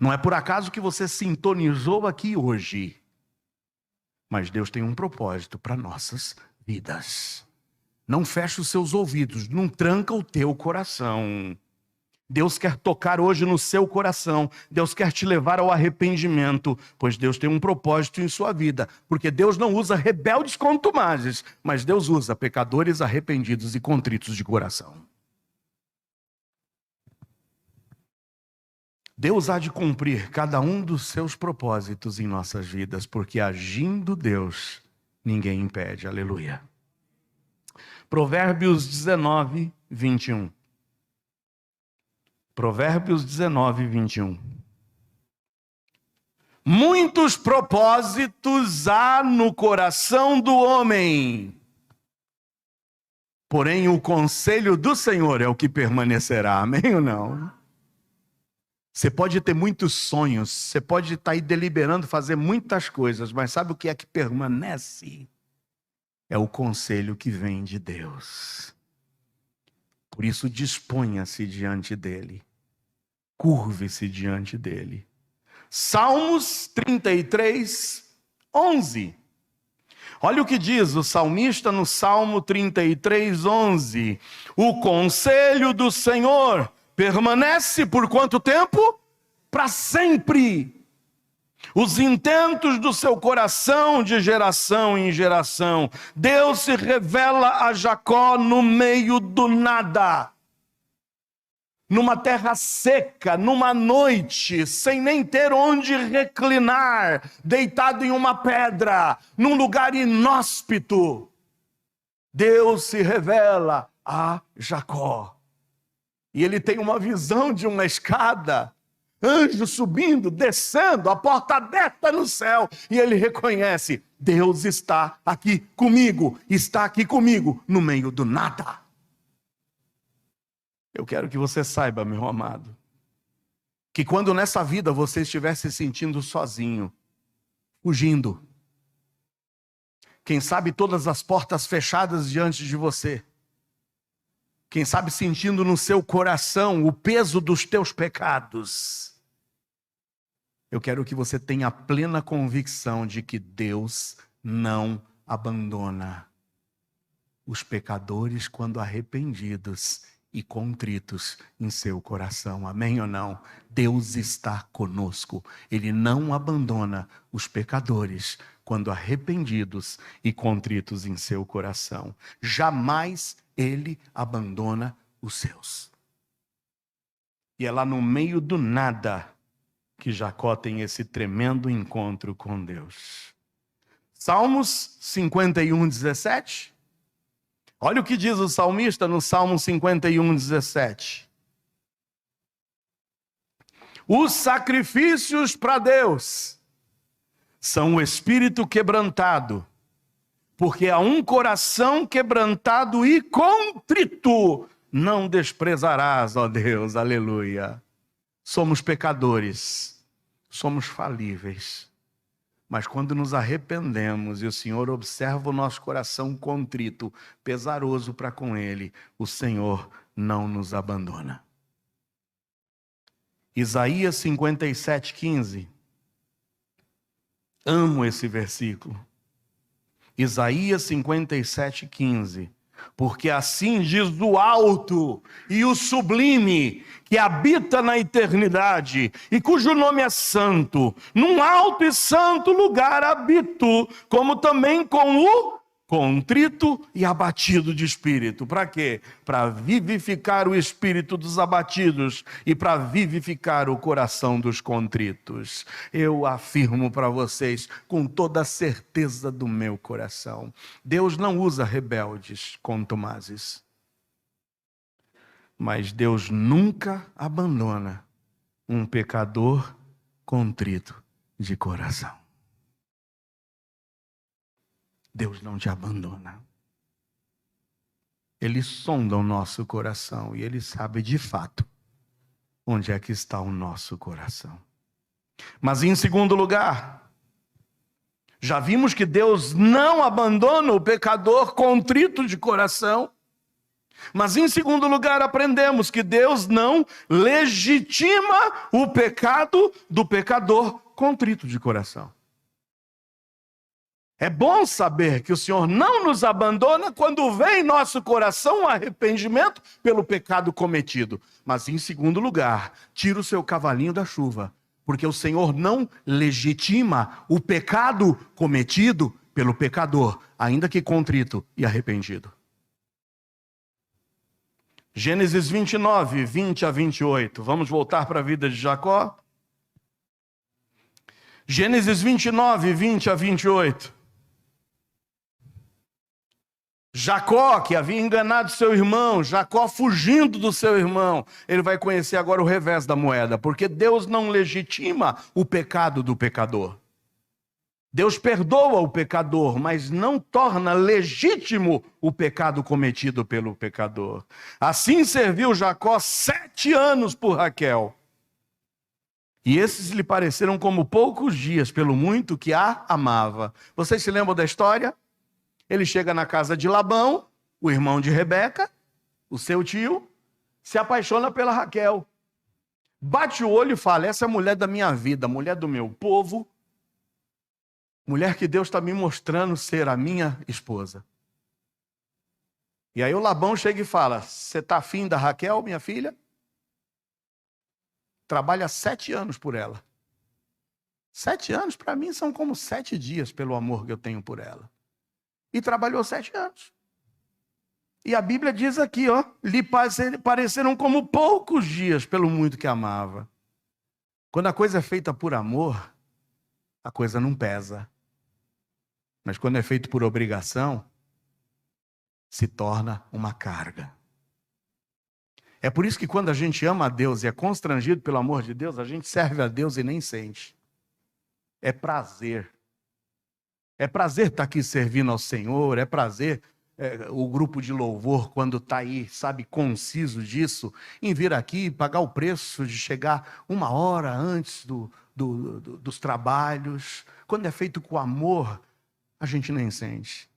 Não é por acaso que você sintonizou aqui hoje. Mas Deus tem um propósito para nossas vidas. Não feche os seus ouvidos, não tranca o teu coração. Deus quer tocar hoje no seu coração. Deus quer te levar ao arrependimento, pois Deus tem um propósito em sua vida. Porque Deus não usa rebeldes contumazes, mas Deus usa pecadores arrependidos e contritos de coração. Deus há de cumprir cada um dos seus propósitos em nossas vidas, porque agindo Deus, ninguém impede. Aleluia. Provérbios 19, 21. Provérbios 19, 21. Muitos propósitos há no coração do homem, porém o conselho do Senhor é o que permanecerá. Amém ou não? Você pode ter muitos sonhos, você pode estar aí deliberando fazer muitas coisas, mas sabe o que é que permanece? É o conselho que vem de Deus. Por isso, disponha-se diante dele. Curve-se diante dele. Salmos 33, 11. Olha o que diz o salmista no Salmo 33, 11. O conselho do Senhor permanece por quanto tempo? Para sempre. os intentos do seu coração de geração em geração. Deus se revela a Jacó no meio do nada, numa terra seca, numa noite, sem nem ter onde reclinar, deitado em uma pedra, num lugar inóspito. Deus se revela a Jacó. E ele tem uma visão de uma escada, anjo subindo, descendo, a porta aberta no céu. E ele reconhece, Deus está aqui comigo no meio do nada. Eu quero que você saiba, meu amado, que quando nessa vida você estiver se sentindo sozinho, fugindo, quem sabe todas as portas fechadas diante de você, quem sabe sentindo no seu coração o peso dos teus pecados, eu quero que você tenha a plena convicção de que Deus não abandona os pecadores quando arrependidos e contritos em seu coração. Amém ou não? Deus está conosco. Ele não abandona os pecadores quando arrependidos e contritos em seu coração. Jamais ele abandona os seus. E é lá no meio do nada que Jacó tem esse tremendo encontro com Deus. Salmos 51, 17. Olha o que diz o salmista no Salmo 51, 17. Os sacrifícios para Deus são o espírito quebrantado, porque a um coração quebrantado e contrito não desprezarás, ó Deus, aleluia. Somos pecadores, somos falíveis. Mas quando nos arrependemos e o Senhor observa o nosso coração contrito, pesaroso para com Ele, o Senhor não nos abandona. Isaías 57, 15. Amo esse versículo. Isaías 57, 15. Porque assim diz o alto e o sublime, que habita na eternidade, e cujo nome é santo. Num alto e santo lugar habito, como também com o contrito e abatido de espírito. Para quê? Para vivificar o espírito dos abatidos e para vivificar o coração dos contritos. Eu afirmo para vocês com toda a certeza do meu coração, Deus não usa rebeldes contumazes, mas Deus nunca abandona um pecador contrito de coração. Deus não te abandona. Ele sonda o nosso coração e Ele sabe de fato onde é que está o nosso coração. Mas em segundo lugar, já vimos que Deus não abandona o pecador contrito de coração. Mas em segundo lugar, aprendemos que Deus não legitima o pecado do pecador contrito de coração. É bom saber que o Senhor não nos abandona quando vem em nosso coração um arrependimento pelo pecado cometido. Mas em segundo lugar, tira o seu cavalinho da chuva, porque o Senhor não legitima o pecado cometido pelo pecador, ainda que contrito e arrependido. Gênesis 29, 20 a 28. Vamos voltar para a vida de Jacó? Gênesis 29, 20 a 28. Jacó, que havia enganado seu irmão, Jacó fugindo do seu irmão, ele vai conhecer agora o revés da moeda, porque Deus não legitima o pecado do pecador. Deus perdoa o pecador, mas não torna legítimo o pecado cometido pelo pecador. Assim serviu Jacó 7 anos por Raquel. E esses lhe pareceram como poucos dias, pelo muito que a amava. Vocês se lembram da história? Ele chega na casa de Labão, o irmão de Rebeca, o seu tio, se apaixona pela Raquel. Bate o olho e fala, essa é a mulher da minha vida, mulher do meu povo, mulher que Deus está me mostrando ser a minha esposa. E aí o Labão chega e fala, você está afim da Raquel, minha filha? Trabalha 7 anos por ela. 7 anos para mim são como 7 dias pelo amor que eu tenho por ela. E trabalhou 7 anos. E a Bíblia diz aqui, ó, lhe pareceram como poucos dias pelo muito que amava. Quando a coisa é feita por amor, a coisa não pesa. Mas quando é feito por obrigação, se torna uma carga. É por isso que quando a gente ama a Deus e é constrangido pelo amor de Deus, a gente serve a Deus e nem sente. É prazer. É prazer estar aqui servindo ao Senhor, é prazer o grupo de louvor, quando está aí, sabe, conciso disso, em vir aqui pagar o preço de chegar 1 hora antes dos trabalhos. Quando é feito com amor, a gente nem sente.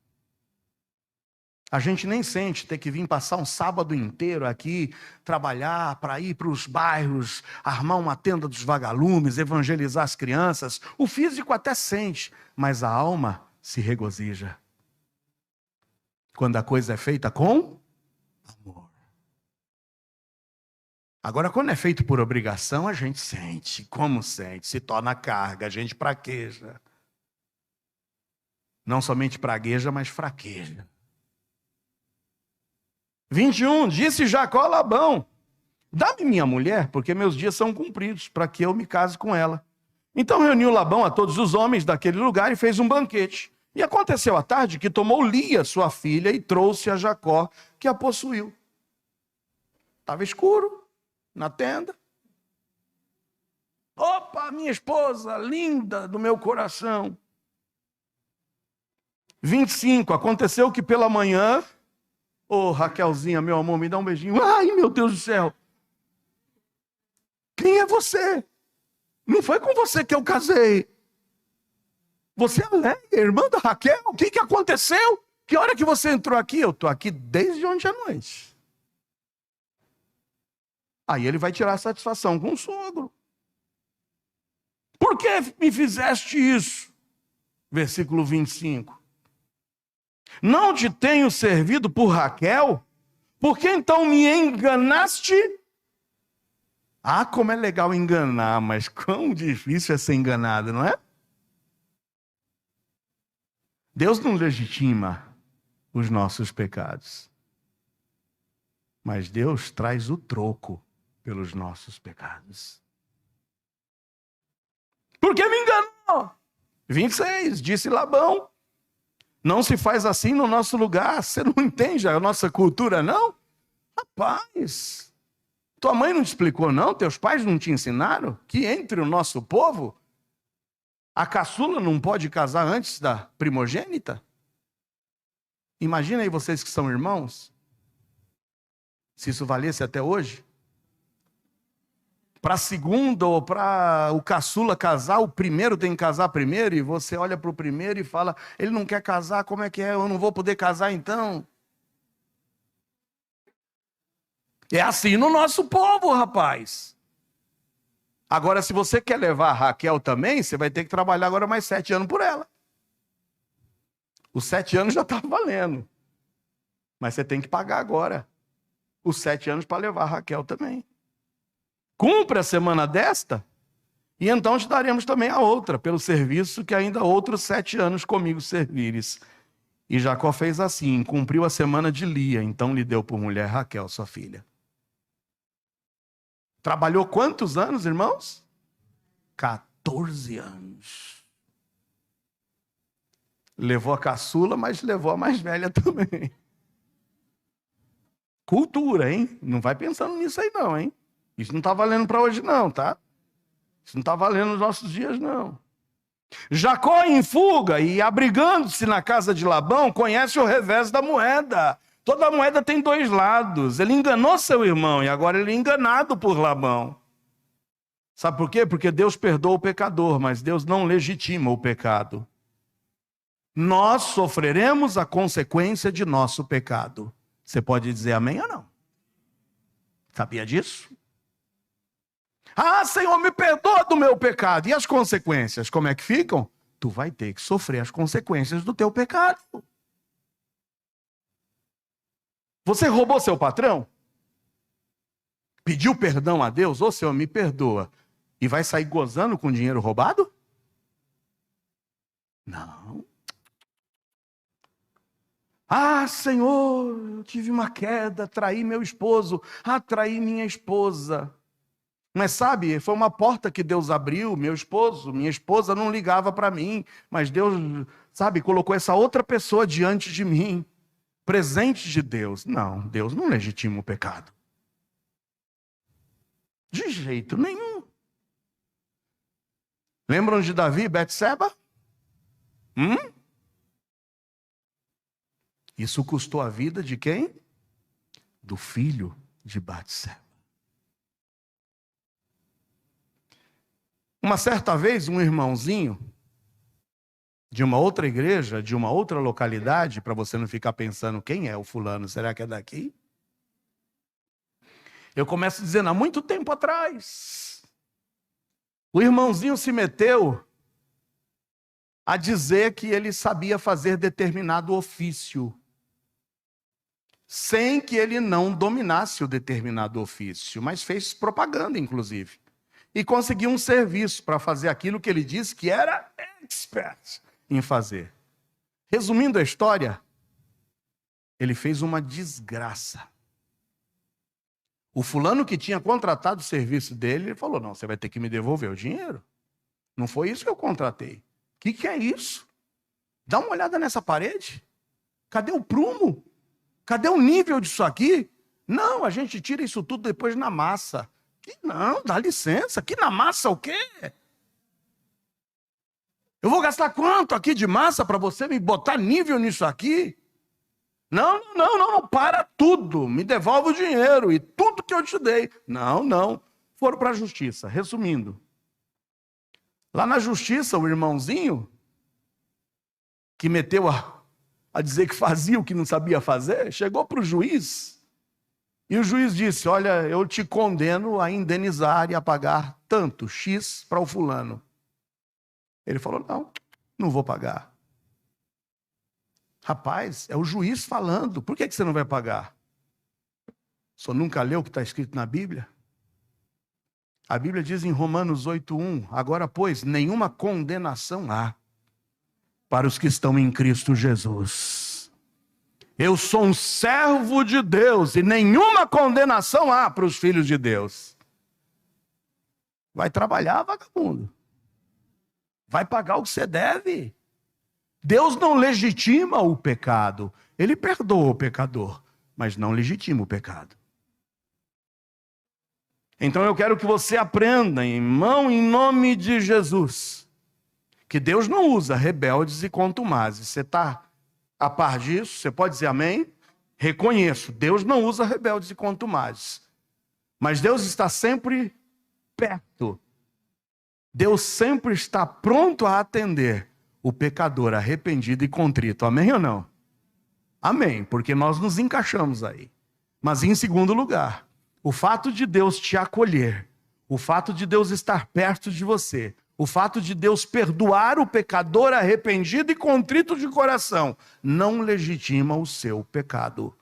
A gente nem sente ter que vir passar um sábado inteiro aqui, trabalhar para ir para os bairros, armar uma tenda dos vagalumes, evangelizar as crianças. O físico até sente, mas a alma se regozija. Quando a coisa é feita com amor. Agora, quando é feito por obrigação, a gente sente. Como sente? Se torna carga, a gente praqueja. Não somente pragueja, mas fraqueja. 21, disse Jacó a Labão: dá-me minha mulher, porque meus dias são cumpridos, para que eu me case com ela. Então reuniu Labão a todos os homens daquele lugar e fez um banquete. E aconteceu à tarde que tomou Lia, sua filha, e trouxe a Jacó, que a possuiu. Estava escuro, na tenda. Opa, minha esposa, linda do meu coração. 25, aconteceu que pela manhã... Ô, Raquelzinha, meu amor, me dá um beijinho. Ai, meu Deus do céu. Quem é você? Não foi com você que eu casei. Você é a Léia, irmã da Raquel? O que aconteceu? Que hora que você entrou aqui? Eu estou aqui desde ontem à noite. Aí ele vai tirar satisfação com o sogro. Por que me fizeste isso? Versículo 25. Não te tenho servido por Raquel? Por que então me enganaste? Ah, como é legal enganar, mas quão difícil é ser enganado, não é? Deus não legitima os nossos pecados. Mas Deus traz o troco pelos nossos pecados. Por que me enganou? 26, disse Labão: não se faz assim no nosso lugar. Você não entende a nossa cultura, não? Rapaz, tua mãe não te explicou, não? Teus pais não te ensinaram que entre o nosso povo, a caçula não pode casar antes da primogênita? Imagina aí vocês que são irmãos, se isso valesse até hoje. Para a segunda ou para o caçula casar, o primeiro tem que casar primeiro, e você olha para o primeiro e fala, ele não quer casar, como é que é? Eu não vou poder casar então? É assim no nosso povo, rapaz. Agora, se você quer levar a Raquel também, você vai ter que trabalhar agora mais 7 anos por ela. Os 7 anos já está valendo. Mas você tem que pagar agora os 7 anos para levar a Raquel também. Cumpre a semana desta, e então te daremos também a outra, pelo serviço que ainda outros 7 anos comigo servires. E Jacó fez assim, cumpriu a semana de Lia, então lhe deu por mulher Raquel, sua filha. Trabalhou quantos anos, irmãos? 14 anos. Levou a caçula, mas levou a mais velha também. Cultura, hein? Não vai pensando nisso aí não, hein? Isso não está valendo para hoje não, tá? Isso não está valendo nos nossos dias não. Jacó em fuga e abrigando-se na casa de Labão, conhece o revés da moeda. Toda moeda tem 2 lados. Ele enganou seu irmão e agora ele é enganado por Labão. Sabe por quê? Porque Deus perdoa o pecador, mas Deus não legitima o pecado. Nós sofreremos a consequência de nosso pecado. Você pode dizer amém ou não? Sabia disso? Ah, Senhor, me perdoa do meu pecado. E as consequências, como é que ficam? Tu vai ter que sofrer as consequências do teu pecado. Você roubou seu patrão? Pediu perdão a Deus? Ô, Senhor, me perdoa. E vai sair gozando com dinheiro roubado? Não. Ah, Senhor, eu tive uma queda, traí meu esposo, traí minha esposa. Mas sabe, foi uma porta que Deus abriu, minha esposa não ligava para mim, mas Deus, sabe, colocou essa outra pessoa diante de mim, presente de Deus. Não, Deus não legitima o pecado. De jeito nenhum. Lembram de Davi e Betseba? Isso custou a vida de quem? Do filho de Betseba. Uma certa vez, um irmãozinho de uma outra igreja, de uma outra localidade, para você não ficar pensando quem é o fulano, será que é daqui? Eu começo dizendo, há muito tempo atrás, o irmãozinho se meteu a dizer que ele sabia fazer determinado ofício, sem que ele não dominasse o determinado ofício, mas fez propaganda, inclusive. E conseguiu um serviço para fazer aquilo que ele disse que era expert em fazer. Resumindo a história, ele fez uma desgraça. O fulano que tinha contratado o serviço dele, ele falou, não, você vai ter que me devolver o dinheiro. Não foi isso que eu contratei. O que é isso? Dá uma olhada nessa parede. Cadê o prumo? Cadê o nível disso aqui? Não, a gente tira isso tudo depois na massa. Não, dá licença. Que na massa o quê? Eu vou gastar quanto aqui de massa para você me botar nível nisso aqui? Não, para tudo. Me devolve o dinheiro e tudo que eu te dei. Não. Foram para a justiça. Resumindo. Lá na justiça, o irmãozinho, que meteu a dizer que fazia o que não sabia fazer, chegou para o juiz. E o juiz disse, olha, eu te condeno a indenizar e a pagar tanto, X para o fulano. Ele falou, não vou pagar. Rapaz, é o juiz falando, por que você não vai pagar? O senhor nunca leu o que está escrito na Bíblia? A Bíblia diz em Romanos 8:1, agora, pois, nenhuma condenação há para os que estão em Cristo Jesus. Eu sou um servo de Deus e nenhuma condenação há para os filhos de Deus. Vai trabalhar, vagabundo. Vai pagar o que você deve. Deus não legitima o pecado. Ele perdoa o pecador, mas não legitima o pecado. Então eu quero que você aprenda, irmão, em nome de Jesus, que Deus não usa rebeldes e contumazes. Você está a par disso? Você pode dizer amém? Reconheço, Deus não usa rebeldes e contumazes. Mas Deus está sempre perto. Deus sempre está pronto a atender o pecador arrependido e contrito. Amém ou não? Amém, porque nós nos encaixamos aí. Mas em segundo lugar, o fato de Deus te acolher, o fato de Deus estar perto de você, o fato de Deus perdoar o pecador arrependido e contrito de coração, não legitima o seu pecado.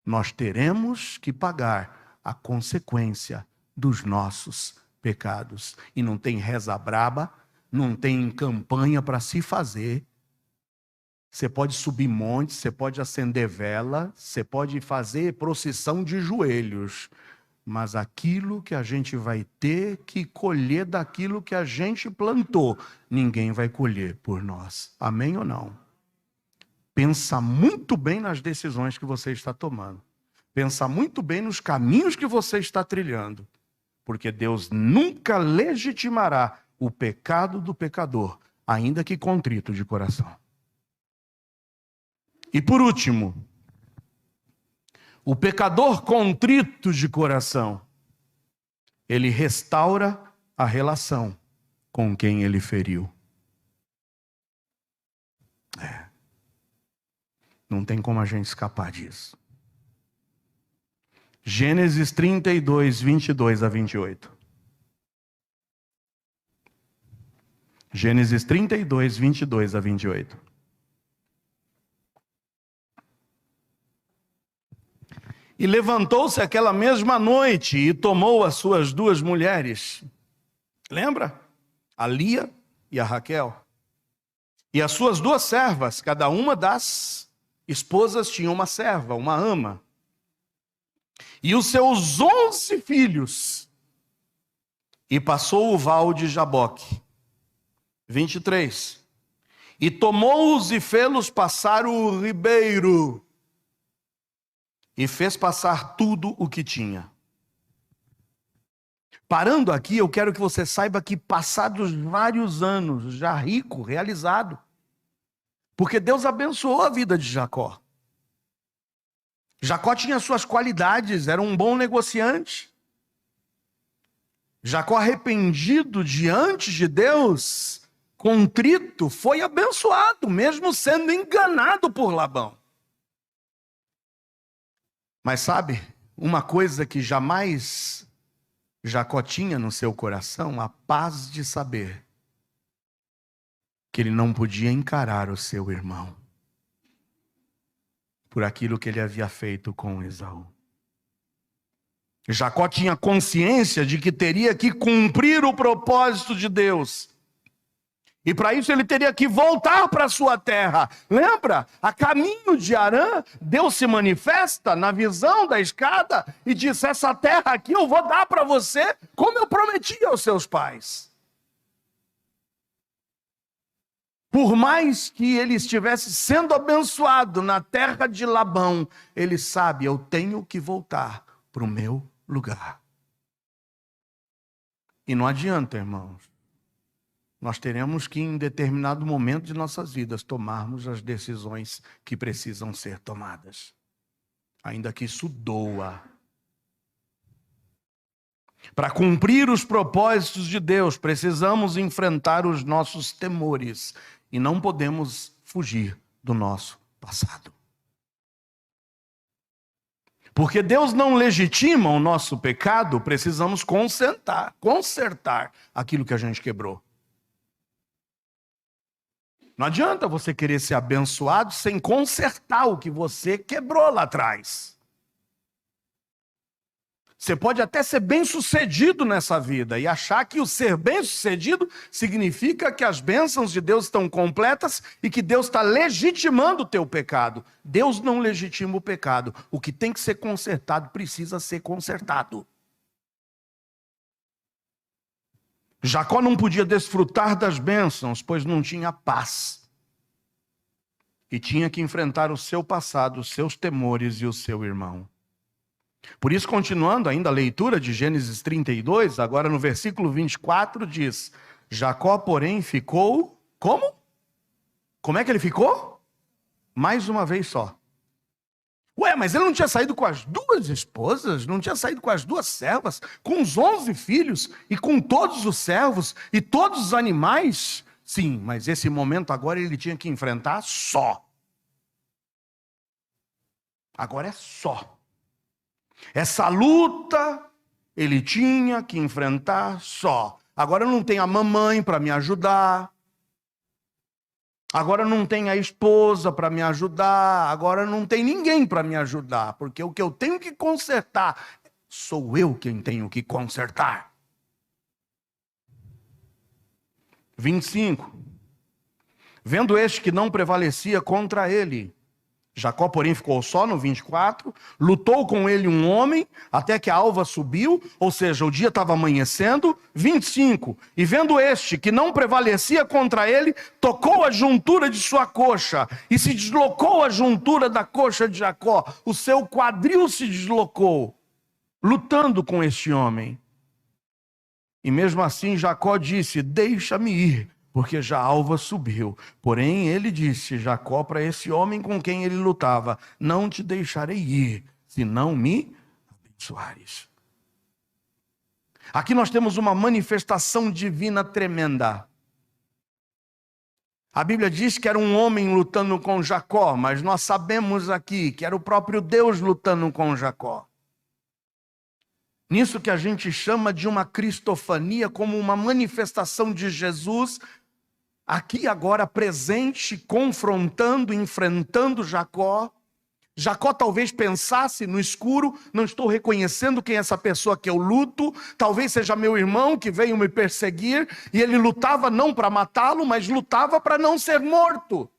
Nós teremos que pagar a consequência dos nossos pecados. E não tem reza braba, não tem campanha para se fazer. Você pode subir monte, você pode acender vela, você pode fazer procissão de joelhos. Mas aquilo que a gente vai ter que colher daquilo que a gente plantou, ninguém vai colher por nós. Amém ou não? Pensa muito bem nas decisões que você está tomando. Pensa muito bem nos caminhos que você está trilhando. Porque Deus nunca legitimará o pecado do pecador, ainda que contrito de coração. E por último, o pecador contrito de coração, ele restaura a relação com quem ele feriu. Não tem como a gente escapar disso. Gênesis 32, 22 a 28. Gênesis 32, 22 a 28. E levantou-se aquela mesma noite e tomou as suas duas mulheres. Lembra? A Lia e a Raquel. E as suas 2 servas, cada uma das esposas tinha uma serva, uma ama. E os seus 11 filhos. E passou o val de Jaboque. 23. E tomou-os e fê-los passar o ribeiro. E fez passar tudo o que tinha. Parando aqui, eu quero que você saiba que passados vários anos, já rico, realizado, porque Deus abençoou a vida de Jacó. Jacó tinha suas qualidades, era um bom negociante. Jacó, arrependido diante de Deus, contrito, foi abençoado, mesmo sendo enganado por Labão. Mas sabe, uma coisa que jamais Jacó tinha no seu coração, a paz de saber que ele não podia encarar o seu irmão por aquilo que ele havia feito com Esaú. Jacó tinha consciência de que teria que cumprir o propósito de Deus. E para isso ele teria que voltar para sua terra. Lembra? A caminho de Harã, Deus se manifesta na visão da escada e diz: essa terra aqui eu vou dar para você, como eu prometi aos seus pais. Por mais que ele estivesse sendo abençoado na terra de Labão, ele sabe: eu tenho que voltar para o meu lugar. E não adianta, irmãos. Nós teremos que, em determinado momento de nossas vidas, tomarmos as decisões que precisam ser tomadas. Ainda que isso doa. Para cumprir os propósitos de Deus, precisamos enfrentar os nossos temores. E não podemos fugir do nosso passado. Porque Deus não legitima o nosso pecado, precisamos consertar aquilo que a gente quebrou. Não adianta você querer ser abençoado sem consertar o que você quebrou lá atrás. Você pode até ser bem-sucedido nessa vida e achar que o ser bem-sucedido significa que as bênçãos de Deus estão completas e que Deus está legitimando o teu pecado. Deus não legitima o pecado. O que tem que ser consertado precisa ser consertado. Jacó não podia desfrutar das bênçãos, pois não tinha paz. E tinha que enfrentar o seu passado, os seus temores e o seu irmão. Por isso, continuando ainda a leitura de Gênesis 32, agora no versículo 24 diz: Jacó, porém, ficou... Como? Como é que ele ficou? Mais uma vez só. Ué, mas ele não tinha saído com as 2 esposas, não tinha saído com as 2 servas, com os 11 filhos e com todos os servos e todos os animais? Sim, mas esse momento agora ele tinha que enfrentar só. Agora é só. Essa luta ele tinha que enfrentar só. Agora não tem a mamãe para me ajudar. Agora não tem a esposa para me ajudar, agora não tem ninguém para me ajudar, porque o que eu tenho que consertar, sou eu quem tenho que consertar. 25. Vendo este que não prevalecia contra ele, Jacó, porém, ficou só no 24, lutou com ele um homem, até que a alva subiu, ou seja, o dia estava amanhecendo. 25, e vendo este, que não prevalecia contra ele, tocou a juntura de sua coxa, e se deslocou a juntura da coxa de Jacó, o seu quadril se deslocou, lutando com este homem. E mesmo assim Jacó disse: deixa-me ir, porque já a alva subiu. Porém ele disse, Jacó, para esse homem com quem ele lutava: não te deixarei ir, se não me abençoares. Aqui nós temos uma manifestação divina tremenda. A Bíblia diz que era um homem lutando com Jacó, mas nós sabemos aqui que era o próprio Deus lutando com Jacó. Nisso que a gente chama de uma cristofania, como uma manifestação de Jesus, aqui agora presente, confrontando, enfrentando Jacó, Jacó talvez pensasse no escuro: não estou reconhecendo quem é essa pessoa que eu luto, talvez seja meu irmão que veio me perseguir, e ele lutava não para matá-lo, mas lutava para não ser morto.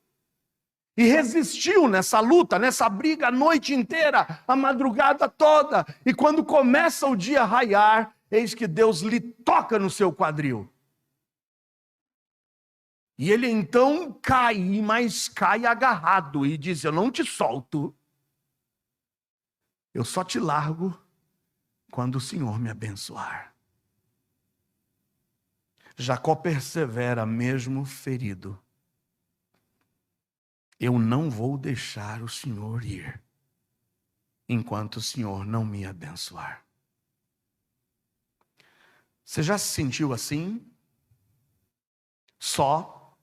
E resistiu nessa luta, nessa briga a noite inteira, a madrugada toda. E quando começa o dia a raiar, eis que Deus lhe toca no seu quadril. E ele então cai, mas cai agarrado e diz: eu não te solto. Eu só te largo quando o Senhor me abençoar. Jacó persevera mesmo ferido. Eu não vou deixar o Senhor ir enquanto o Senhor não me abençoar. Você já se sentiu assim? Só,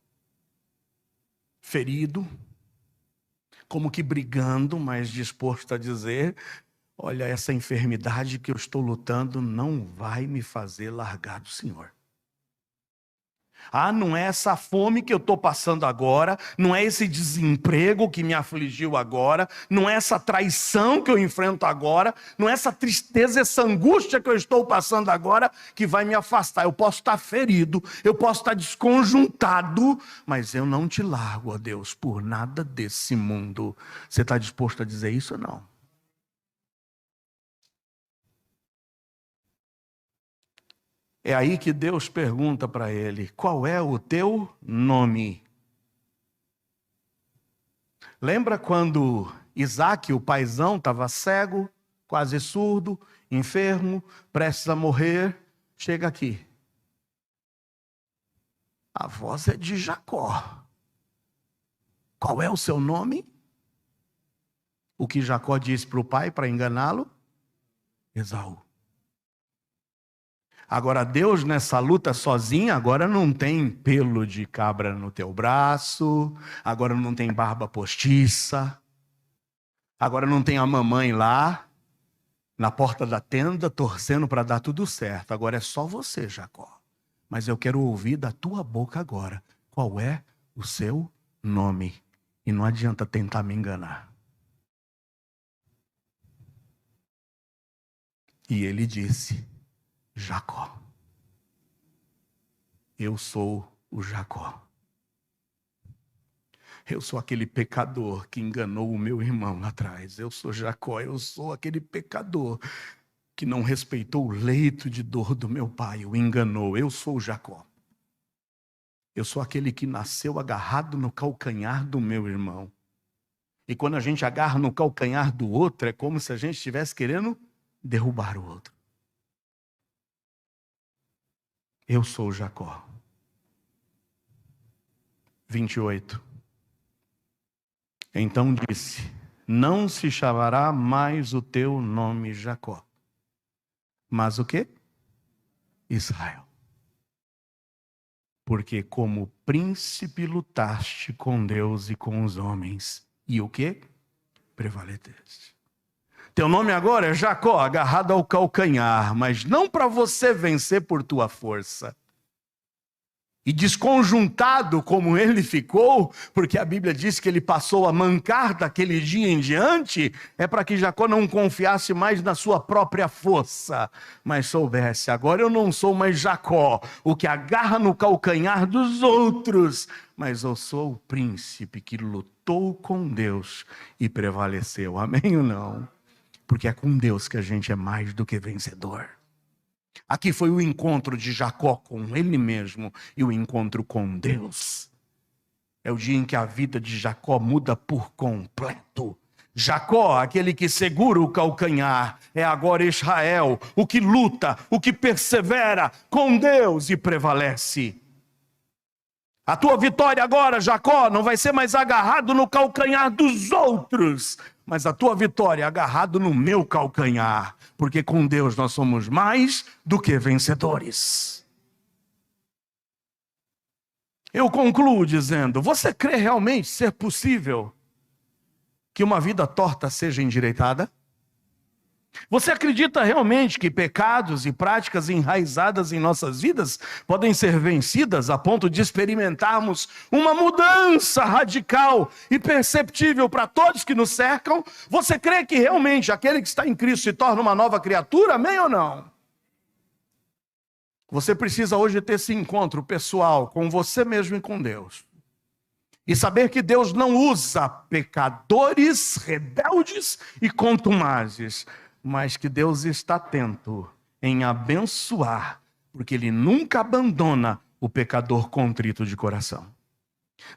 ferido, como que brigando, mas disposto a dizer: olha, essa enfermidade que eu estou lutando não vai me fazer largar do Senhor. Ah, não é essa fome que eu estou passando agora, não é esse desemprego que me afligiu agora, não é essa traição que eu enfrento agora, não é essa tristeza, essa angústia que eu estou passando agora que vai me afastar. Eu posso estar ferido, eu posso estar desconjuntado, mas eu não te largo, ó Deus, por nada desse mundo. Você está disposto a dizer isso ou não? É aí que Deus pergunta para ele: qual é o teu nome? Lembra quando Isaac, o paizão, estava cego, quase surdo, enfermo, prestes a morrer? Chega aqui. A voz é de Jacó. Qual é o seu nome? O que Jacó disse para o pai para enganá-lo? Esaú. Agora, Deus nessa luta sozinho, agora não tem pelo de cabra no teu braço, agora não tem barba postiça, agora não tem a mamãe lá, na porta da tenda, torcendo para dar tudo certo. Agora é só você, Jacó. Mas eu quero ouvir da tua boca agora: qual é o seu nome? E não adianta tentar me enganar. E ele disse: Jacó. Eu sou o Jacó. Eu sou aquele pecador que enganou o meu irmão lá atrás. Eu sou Jacó, eu sou aquele pecador que não respeitou o leito de dor do meu pai, o enganou. Eu sou Jacó. Eu sou aquele que nasceu agarrado no calcanhar do meu irmão. E quando a gente agarra no calcanhar do outro, é como se a gente estivesse querendo derrubar o outro. Eu sou Jacó. 28. Então disse: não se chamará mais o teu nome Jacó, mas o quê? Israel. Porque como príncipe lutaste com Deus e com os homens, e o quê? Prevaleceste. Teu nome agora é Jacó, agarrado ao calcanhar, mas não para você vencer por tua força. E desconjuntado como ele ficou, porque a Bíblia diz que ele passou a mancar daquele dia em diante, é para que Jacó não confiasse mais na sua própria força, mas soubesse: agora eu não sou mais Jacó, o que agarra no calcanhar dos outros, mas eu sou o príncipe que lutou com Deus e prevaleceu. Amém ou não? Porque é com Deus que a gente é mais do que vencedor. Aqui foi o encontro de Jacó com ele mesmo e o encontro com Deus. É o dia em que a vida de Jacó muda por completo. Jacó, aquele que segura o calcanhar, é agora Israel, o que luta, o que persevera com Deus e prevalece. A tua vitória agora, Jacó, não vai ser mais agarrado no calcanhar dos outros, mas a tua vitória é agarrado no meu calcanhar, porque com Deus nós somos mais do que vencedores. Eu concluo dizendo: você crê realmente ser possível que uma vida torta seja endireitada? Você acredita realmente que pecados e práticas enraizadas em nossas vidas podem ser vencidas a ponto de experimentarmos uma mudança radical e perceptível para todos que nos cercam? Você crê que realmente aquele que está em Cristo se torna uma nova criatura? Amém ou não? Você precisa hoje ter esse encontro pessoal com você mesmo e com Deus. E saber que Deus não usa pecadores, rebeldes e contumazes, mas que Deus está atento em abençoar, porque Ele nunca abandona o pecador contrito de coração.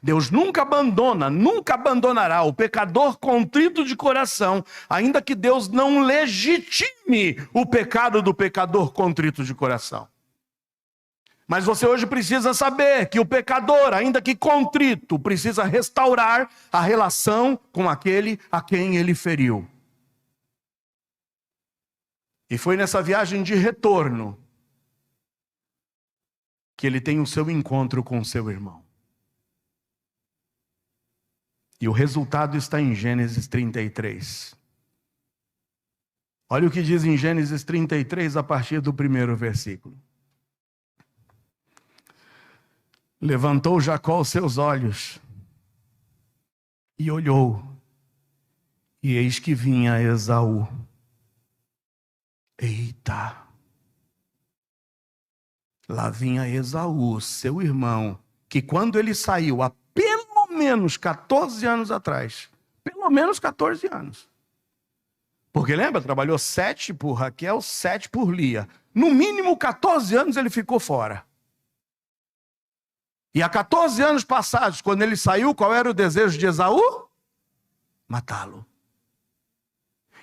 Deus nunca abandona, nunca abandonará o pecador contrito de coração, ainda que Deus não legitime o pecado do pecador contrito de coração. Mas você hoje precisa saber que o pecador, ainda que contrito, precisa restaurar a relação com aquele a quem ele feriu. E foi nessa viagem de retorno que ele tem o seu encontro com seu irmão. E o resultado está em Gênesis 33. Olha o que diz em Gênesis 33, a partir do primeiro versículo. Levantou Jacó os seus olhos e olhou, e eis que vinha Esaú. Eita! Lá vinha Esaú, seu irmão, que quando ele saiu, há pelo menos 14 anos atrás, pelo menos 14 anos. Porque lembra, trabalhou 7 por Raquel, 7 por Lia. No mínimo 14 anos ele ficou fora. E há 14 anos passados, quando ele saiu, qual era o desejo de Esaú? Matá-lo.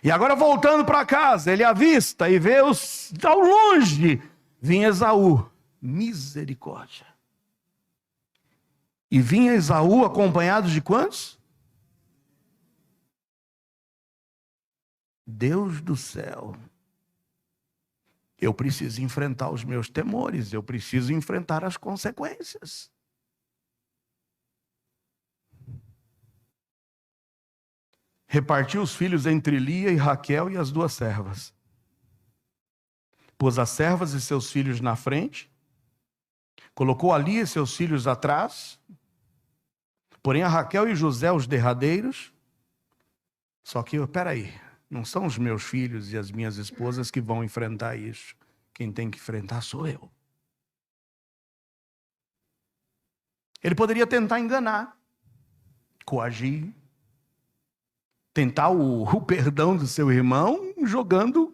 E agora voltando para casa, ele avista e vê ao longe, vinha Esaú. Misericórdia. E vinha Esaú acompanhado de quantos? Deus do céu. Eu preciso enfrentar os meus temores, eu preciso enfrentar as consequências. Repartiu os filhos entre Lia e Raquel e as 2 servas. Pôs as servas e seus filhos na frente, colocou a Lia e seus filhos atrás, porém a Raquel e José os derradeiros. Só que, peraí, não são os meus filhos e as minhas esposas que vão enfrentar isso. Quem tem que enfrentar sou eu. Ele poderia tentar enganar, coagir, tentar o perdão do seu irmão jogando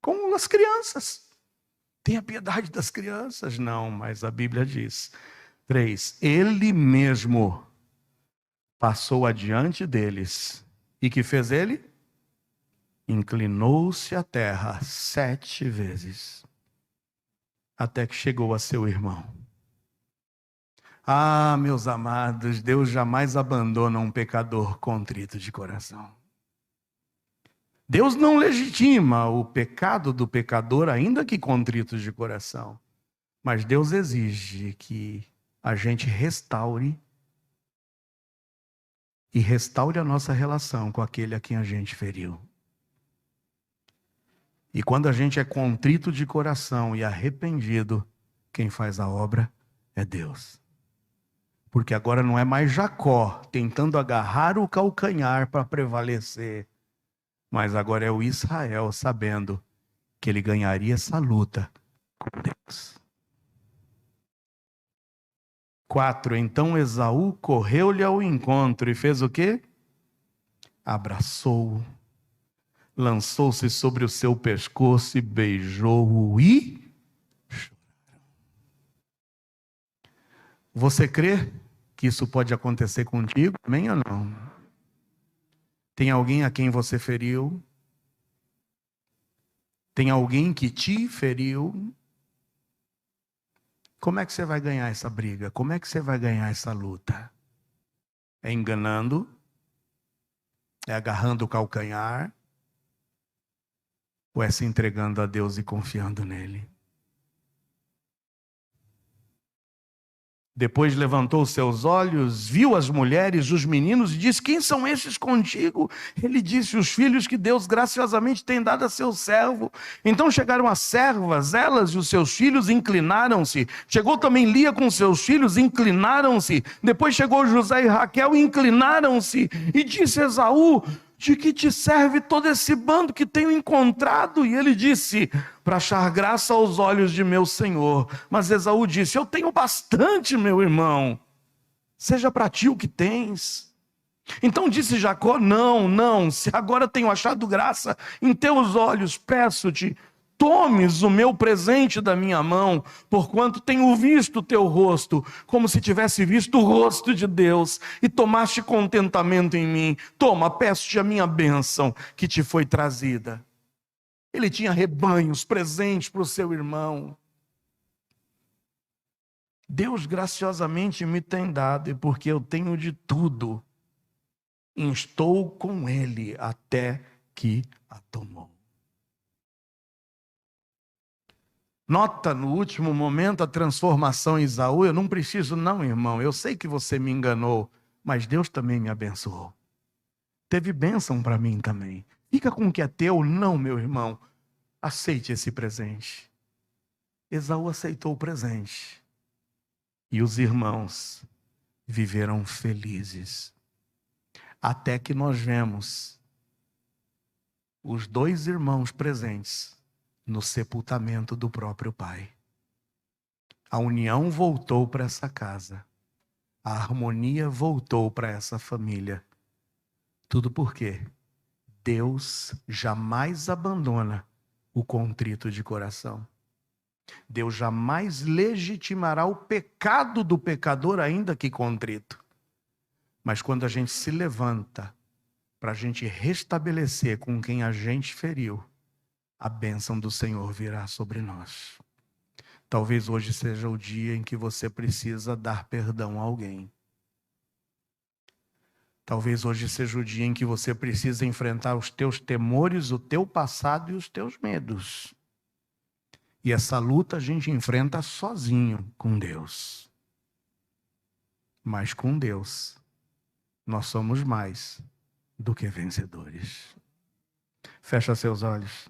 com as crianças. Tenha piedade das crianças. Não, mas a Bíblia diz. 3. Ele mesmo passou adiante deles. E que fez ele? Inclinou-se à terra 7 vezes. Até que chegou a seu irmão. Ah, meus amados, Deus jamais abandona um pecador contrito de coração. Deus não legitima o pecado do pecador, ainda que contrito de coração. Mas Deus exige que a gente restaure a nossa relação com aquele a quem a gente feriu. E quando a gente é contrito de coração e arrependido, quem faz a obra é Deus. Porque agora não é mais Jacó tentando agarrar o calcanhar para prevalecer, mas agora é o Israel sabendo que ele ganharia essa luta com Deus. 4. Então Esaú correu-lhe ao encontro e fez o quê? Abraçou-o, lançou-se sobre o seu pescoço e beijou-o e choraram. Você crê que isso pode acontecer contigo? Amém ou não? Tem alguém a quem você feriu? Tem alguém que te feriu? Como é que você vai ganhar essa briga? Como é que você vai ganhar essa luta? É enganando? É agarrando o calcanhar? Ou é se entregando a Deus e confiando nele? Depois levantou seus olhos, viu as mulheres, os meninos e disse: quem são estes contigo? Ele disse: os filhos que Deus graciosamente tem dado a seu servo. Então chegaram as servas, elas e os seus filhos inclinaram-se. Chegou também Lia com seus filhos, inclinaram-se. Depois chegou José e Raquel, inclinaram-se. E disse Esaú: de que te serve todo esse bando que tenho encontrado? E ele disse: para achar graça aos olhos de meu senhor. Mas Esaú disse: eu tenho bastante, meu irmão, seja para ti o que tens. Então disse Jacó: não, se agora tenho achado graça em teus olhos, peço-te, tomes o meu presente da minha mão, porquanto tenho visto o teu rosto, como se tivesse visto o rosto de Deus, e tomaste contentamento em mim. Toma, peço-te a minha bênção que te foi trazida. Ele tinha rebanhos, presentes para o seu irmão. Deus graciosamente me tem dado, e porque eu tenho de tudo, estou com ele até que a tomou. Nota no último momento a transformação em Esaú. Eu não preciso não, irmão, eu sei que você me enganou, mas Deus também me abençoou. Teve bênção para mim também. Fica com o que é teu, não, meu irmão. Aceite esse presente. Esaú aceitou o presente. E os irmãos viveram felizes. Até que nós vemos os dois irmãos presentes no sepultamento do próprio pai. A união voltou para essa casa. A harmonia voltou para essa família. Tudo porque Deus jamais abandona o contrito de coração. Deus jamais legitimará o pecado do pecador, ainda que contrito. Mas quando a gente se levanta para a gente restabelecer com quem a gente feriu, a bênção do Senhor virá sobre nós. Talvez hoje seja o dia em que você precisa dar perdão a alguém. Talvez hoje seja o dia em que você precisa enfrentar os teus temores, o teu passado e os teus medos. E essa luta a gente enfrenta sozinho com Deus. Mas com Deus, nós somos mais do que vencedores. Fecha seus olhos.